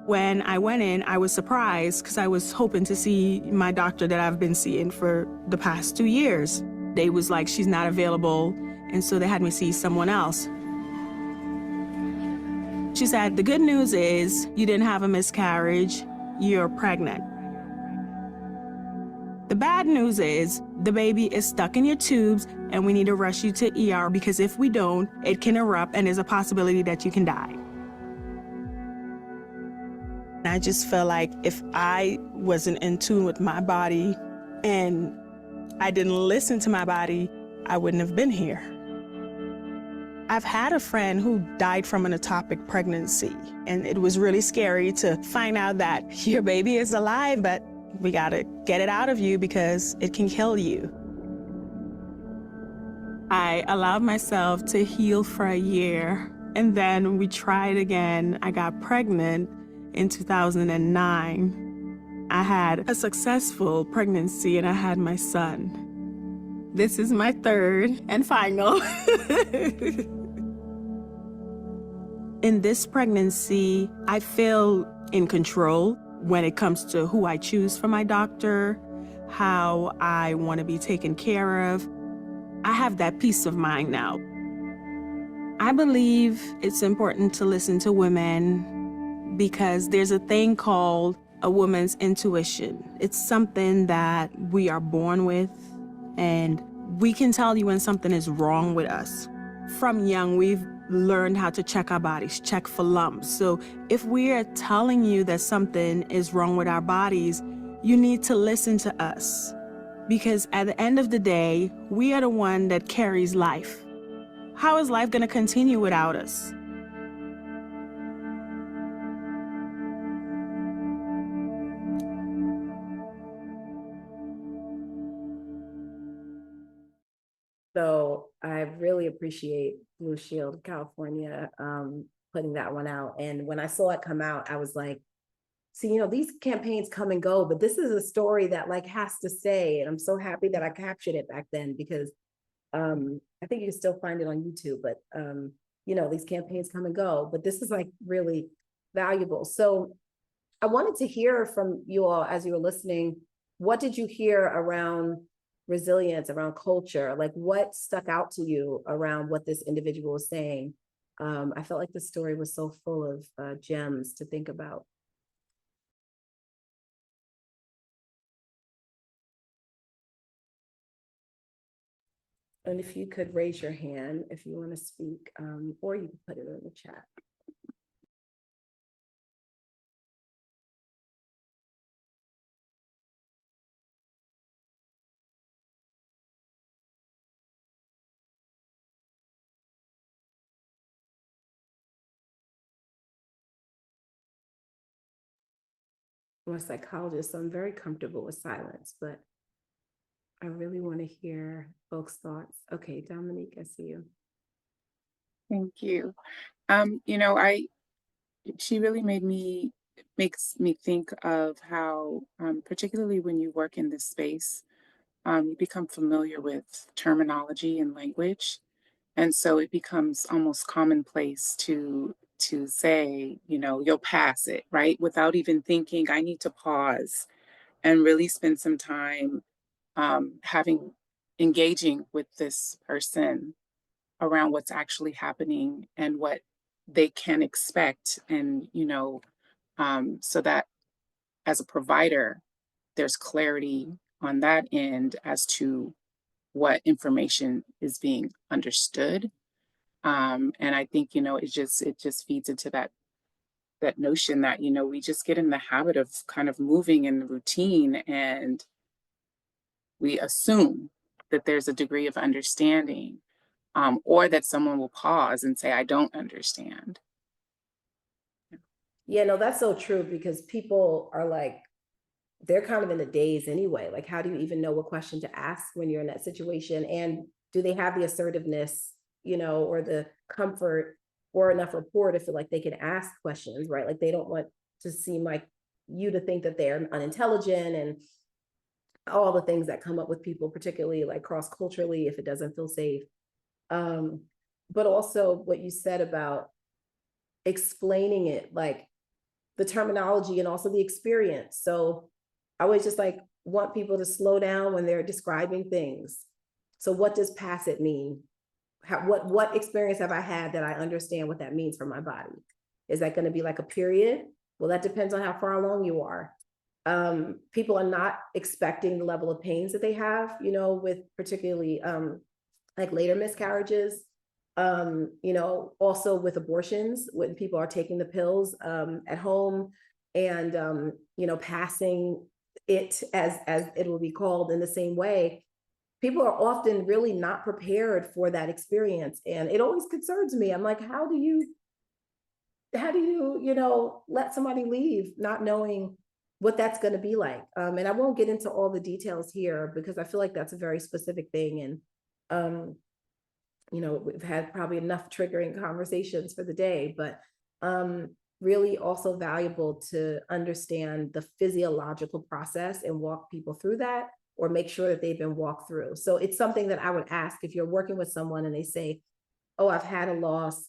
When I went in, I was surprised because I was hoping to see my doctor that I've been seeing for the past 2 years. They was like, she's not available, and so they had me see someone else. She said, the good news is you didn't have a miscarriage, you're pregnant. The bad news is the baby is stuck in your tubes and we need to rush you to ER because if we don't, it can erupt and there's a possibility that you can die. I just felt like if I wasn't in tune with my body and I didn't listen to my body, I wouldn't have been here. I've had a friend who died from an ectopic pregnancy, and it was really scary to find out that your baby is alive, but we gotta get it out of you because it can kill you. I allowed myself to heal for a year, and then we tried again. I got pregnant in 2009. I had a successful pregnancy and I had my son. This is my third and final. In this pregnancy, I feel in control when it comes to who I choose for my doctor, how I want to be taken care of. I have that peace of mind now. I believe it's important to listen to women because there's a thing called a woman's intuition. It's something that we are born with, and we can tell you when something is wrong with us. From young, we've learned how to check our bodies, check for lumps. So if we are telling you that something is wrong with our bodies, you need to listen to us. Because at the end of the day, we are the one that carries life. How is life gonna continue without us? So I really appreciate Blue Shield California putting that one out. And when I saw it come out, I was like, see, these campaigns come and go, but this is a story that like has to stay. And I'm so happy that I captured it back then because I think you can still find it on YouTube, but you know, these campaigns come and go, but this is like really valuable. So I wanted to hear from you all as you were listening. What did you hear around resilience, around culture? Like what stuck out to you around what this individual was saying? I felt like the story was so full of gems to think about. And if you could raise your hand if you want to speak, or you can put it in the chat. I'm a psychologist, so I'm very comfortable with silence, but I really want to hear folks' thoughts. Okay, Dominique, I see you. Thank you. You know, she really makes me think of how, particularly when you work in this space, you become familiar with terminology and language. And so it becomes almost commonplace to say, you know, you'll pass it, right? Without even thinking, I need to pause and really spend some time engaging with this person around what's actually happening and what they can expect. And, you know, so that as a provider, there's clarity on that end as to what information is being understood. And I think, you know, it just feeds into that notion that, you know, we just get in the habit of kind of moving in the routine and we assume that there's a degree of understanding, or that someone will pause and say, I don't understand. Yeah, no, that's so true because people are like, they're kind of in a daze anyway. Like, how do you even know what question to ask when you're in that situation? And do they have the assertiveness, you know, or the comfort or enough rapport to feel like they can ask questions, right? Like they don't want to seem like you to think that they're unintelligent and all the things that come up with people, particularly like cross-culturally, if it doesn't feel safe. But also what you said about explaining it, like the terminology and also the experience. So I always just like want people to slow down when they're describing things. So what does pass it mean? What experience have I had that I understand what that means for my body? Is that going to be like a period? Well, that depends on how far along you are. People are not expecting the level of pains that they have, you know, with particularly like later miscarriages. You know, also with abortions, when people are taking the pills at home and you know, passing it as it will be called in the same way, people are often really not prepared for that experience. And it always concerns me. I'm like, how do you, you know, let somebody leave not knowing what that's going to be like? And I won't get into all the details here because I feel like that's a very specific thing. And you know, we've had probably enough triggering conversations for the day, but really also valuable to understand the physiological process and walk people through that, or make sure that they've been walked through. So it's something that I would ask if you're working with someone and they say, oh, I've had a loss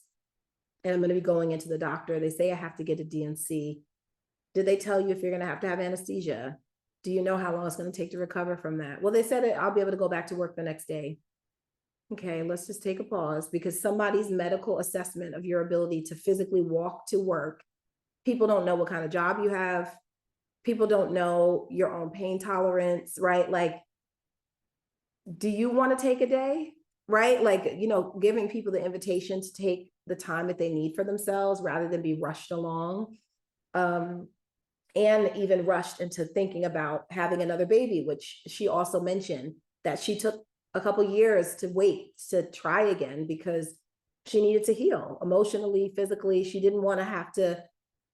and I'm going to be going into the doctor. They say I have to get a D&C. Did they tell you if you're going to have anesthesia? Do you know how long it's going to take to recover from that? Well, they said I'll be able to go back to work the next day. Okay, let's just take a pause, because somebody's medical assessment of your ability to physically walk to work, people don't know what kind of job you have. People don't know your own pain tolerance, right? Like, do you want to take a day, right? Like, you know, giving people the invitation to take the time that they need for themselves rather than be rushed along. And even rushed into thinking about having another baby, which she also mentioned that she took a couple years to wait to try again because she needed to heal emotionally, physically. She didn't want to have to,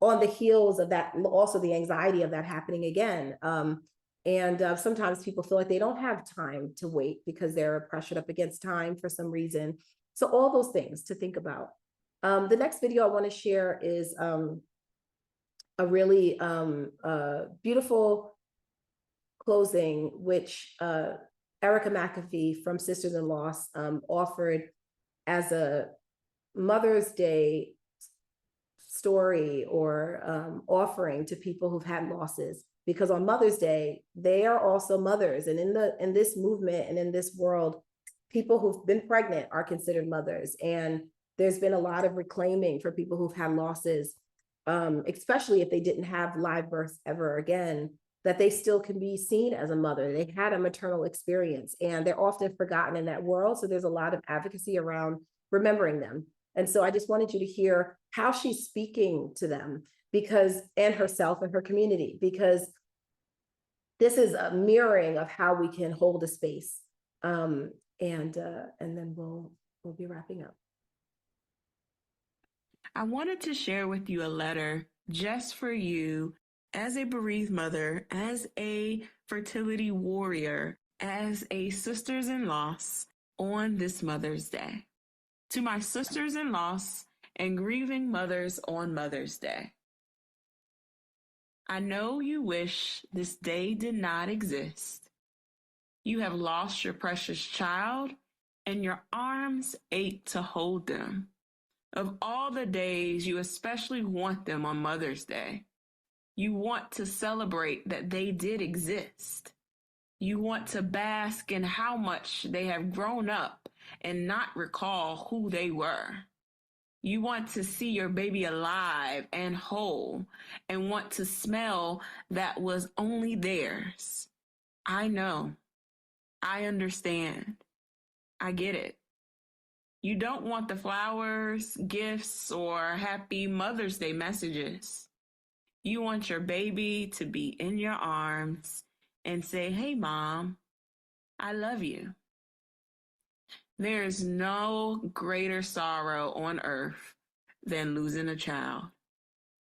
on the heels of that, also the anxiety of that happening again. And sometimes people feel like they don't have time to wait because they're pressured up against time for some reason. So all those things to think about. The next video I want to share is a really beautiful closing, which Erica McAfee from Sisters in Loss offered as a Mother's Day story or offering to people who've had losses, because on Mother's Day, they are also mothers. And in this movement and in this world, people who've been pregnant are considered mothers. And there's been a lot of reclaiming for people who've had losses, especially if they didn't have live births ever again, that they still can be seen as a mother. They had a maternal experience and they're often forgotten in that world. So there's a lot of advocacy around remembering them. And so I just wanted you to hear how she's speaking to them, because, and herself and her community, because this is a mirroring of how we can hold a space. And then we'll be wrapping up. I wanted to share with you a letter just for you as a bereaved mother, as a fertility warrior, as a sisters in loss on this Mother's Day. To my sisters in loss and grieving mothers on Mother's Day. I know you wish this day did not exist. You have lost your precious child and your arms ache to hold them. Of all the days, you especially want them on Mother's Day. You want to celebrate that they did exist. You want to bask in how much they have grown up and not recall who they were. You want to see your baby alive and whole and want to smell that was only theirs. I know. I understand. I get it. You don't want the flowers, gifts, or happy Mother's Day messages. You want your baby to be in your arms and say, "Hey, Mom, I love you." There is no greater sorrow on earth than losing a child.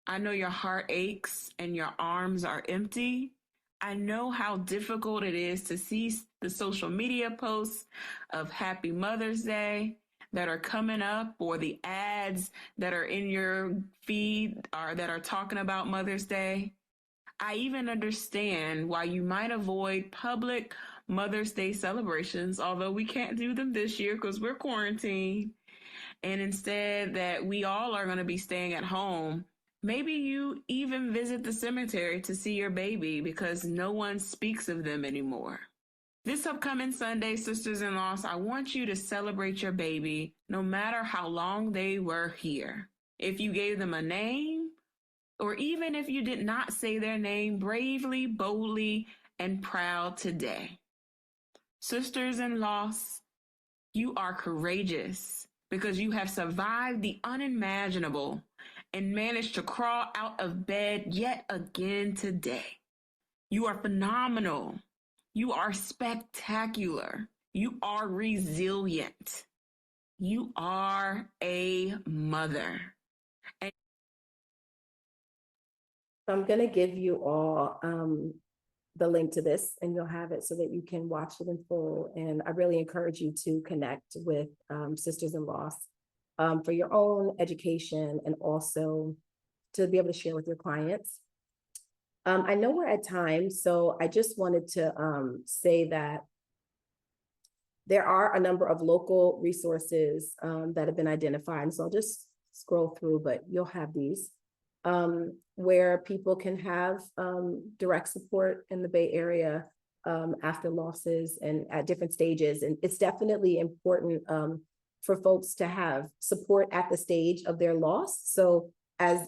I know your heart aches and your arms are empty. I know how difficult it is to see the social media posts of Happy Mother's Day that are coming up, or the ads that are in your feed or that are talking about Mother's Day. I even understand why you might avoid public Mother's Day celebrations, although we can't do them this year because we're quarantined. And instead that we all are going to be staying at home. Maybe you even visit the cemetery to see your baby because no one speaks of them anymore. This upcoming Sunday, Sisters in Loss, I want you to celebrate your baby no matter how long they were here. If you gave them a name, or even if you did not say their name, bravely, boldly, and proud today. Sisters in Loss, you are courageous because you have survived the unimaginable and managed to crawl out of bed yet again today. You are phenomenal. You are spectacular. You are resilient. You are a mother. I'm going to give you all the link to this, and you'll have it so that you can watch it in full. And I really encourage you to connect with Sisters in Loss for your own education and also to be able to share with your clients. I know we're at time, so I just wanted to say that there are a number of local resources that have been identified. And so I'll just scroll through, but you'll have these where people can have direct support in the Bay Area after losses and at different stages. And it's definitely important for folks to have support at the stage of their loss. So as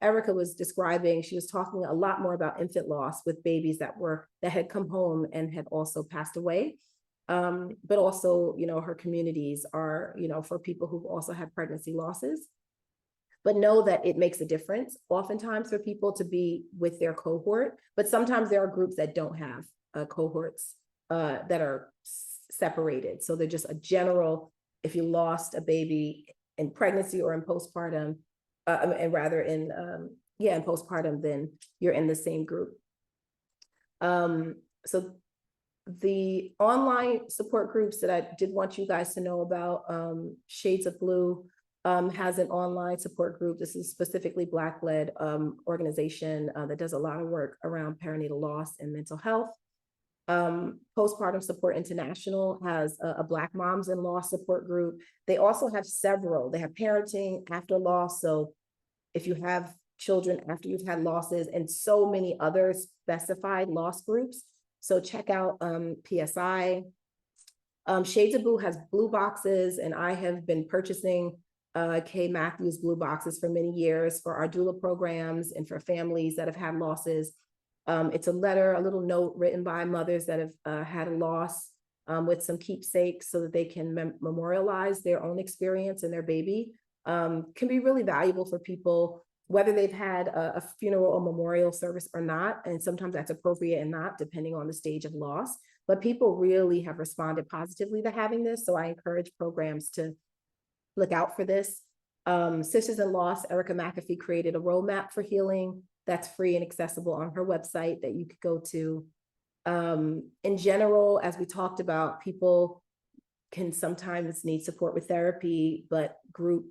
Erica was describing, she was talking a lot more about infant loss with babies that had come home and had also passed away. But also, her communities are, for people who've also had pregnancy losses. But know that it makes a difference oftentimes for people to be with their cohort. But sometimes there are groups that don't have cohorts that are separated. So they're just a general, if you lost a baby in pregnancy or in postpartum, and rather in postpartum, then you're in the same group. So the online support groups that I did want you guys to know about, Shades of Blue has an online support group. This is specifically Black-led organization that does a lot of work around perinatal loss and mental health. Postpartum Support International has a Black Moms in Loss support group. They also have several. They have parenting after loss. So if you have children after you've had losses, and so many other specified loss groups. So check out PSI. Shades of Blue has blue boxes, and I have been purchasing Kay Matthews blue boxes for many years for our doula programs and for families that have had losses. It's a little note written by mothers that have had a loss with some keepsakes so that they can memorialize their own experience and their baby. Can be really valuable for people, whether they've had a funeral or memorial service or not. And sometimes that's appropriate and not, depending on the stage of loss. But people really have responded positively to having this. So I encourage programs to look out for this. Sisters in Loss, Erica McAfee created a roadmap for healing that's free and accessible on her website that you could go to. In general, as we talked about, people can sometimes need support with therapy, but groups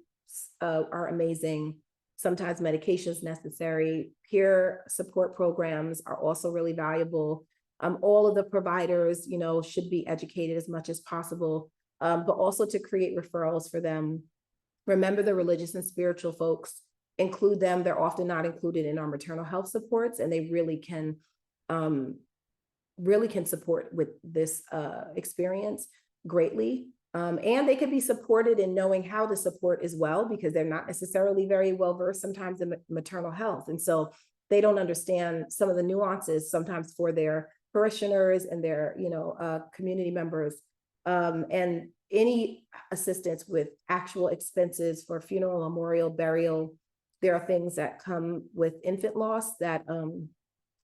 are amazing. Sometimes medication is necessary. Peer support programs are also really valuable. All of the providers, should be educated as much as possible, but also to create referrals for them. Remember the religious and spiritual folks, include them. They're often not included in our maternal health supports, and they really can support with this experience greatly. And they can be supported in knowing how to support as well, because they're not necessarily very well versed sometimes in maternal health. And so they don't understand some of the nuances sometimes for their parishioners and their, community members. And any assistance with actual expenses for funeral, memorial, burial. There are things that come with infant loss that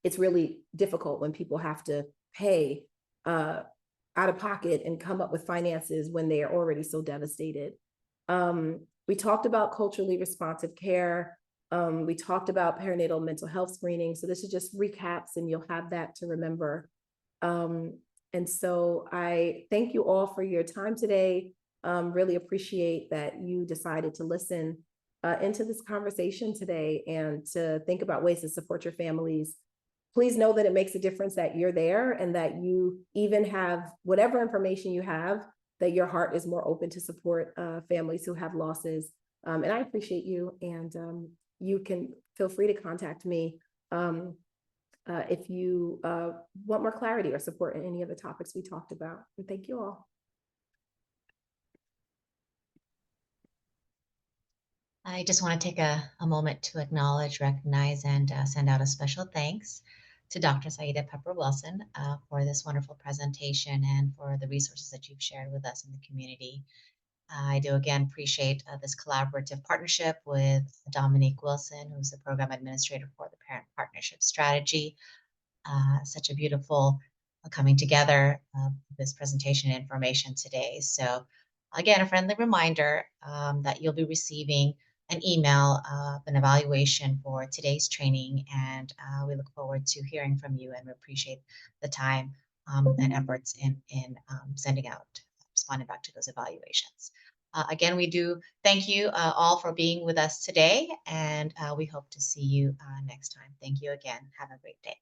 it's really difficult when people have to pay out of pocket and come up with finances when they are already so devastated. We talked about culturally responsive care. We talked about perinatal mental health screening. So this is just recaps, and you'll have that to remember. And so I thank you all for your time today. Really appreciate that you decided to listen into this conversation today and to think about ways to support your families. Please know that it makes a difference that you're there, and that you even have whatever information you have, that your heart is more open to support families who have losses. And I appreciate you, and you can feel free to contact me if you want more clarity or support in any of the topics we talked about. And thank you all. I just want to take a moment to acknowledge, recognize, and send out a special thanks to Dr. Sayida Peprah-Wilson for this wonderful presentation and for the resources that you've shared with us in the community. I do again appreciate this collaborative partnership with Dominique Wilson, who's the program administrator for the Parent Partnership Strategy. Such a beautiful coming together of this presentation and information today. So again, a friendly reminder that you'll be receiving an email, an evaluation for today's training, and we look forward to hearing from you, and we appreciate the time and efforts in responding back to those evaluations. Again, we do thank you all for being with us today, and we hope to see you next time. Thank you again. Have a great day.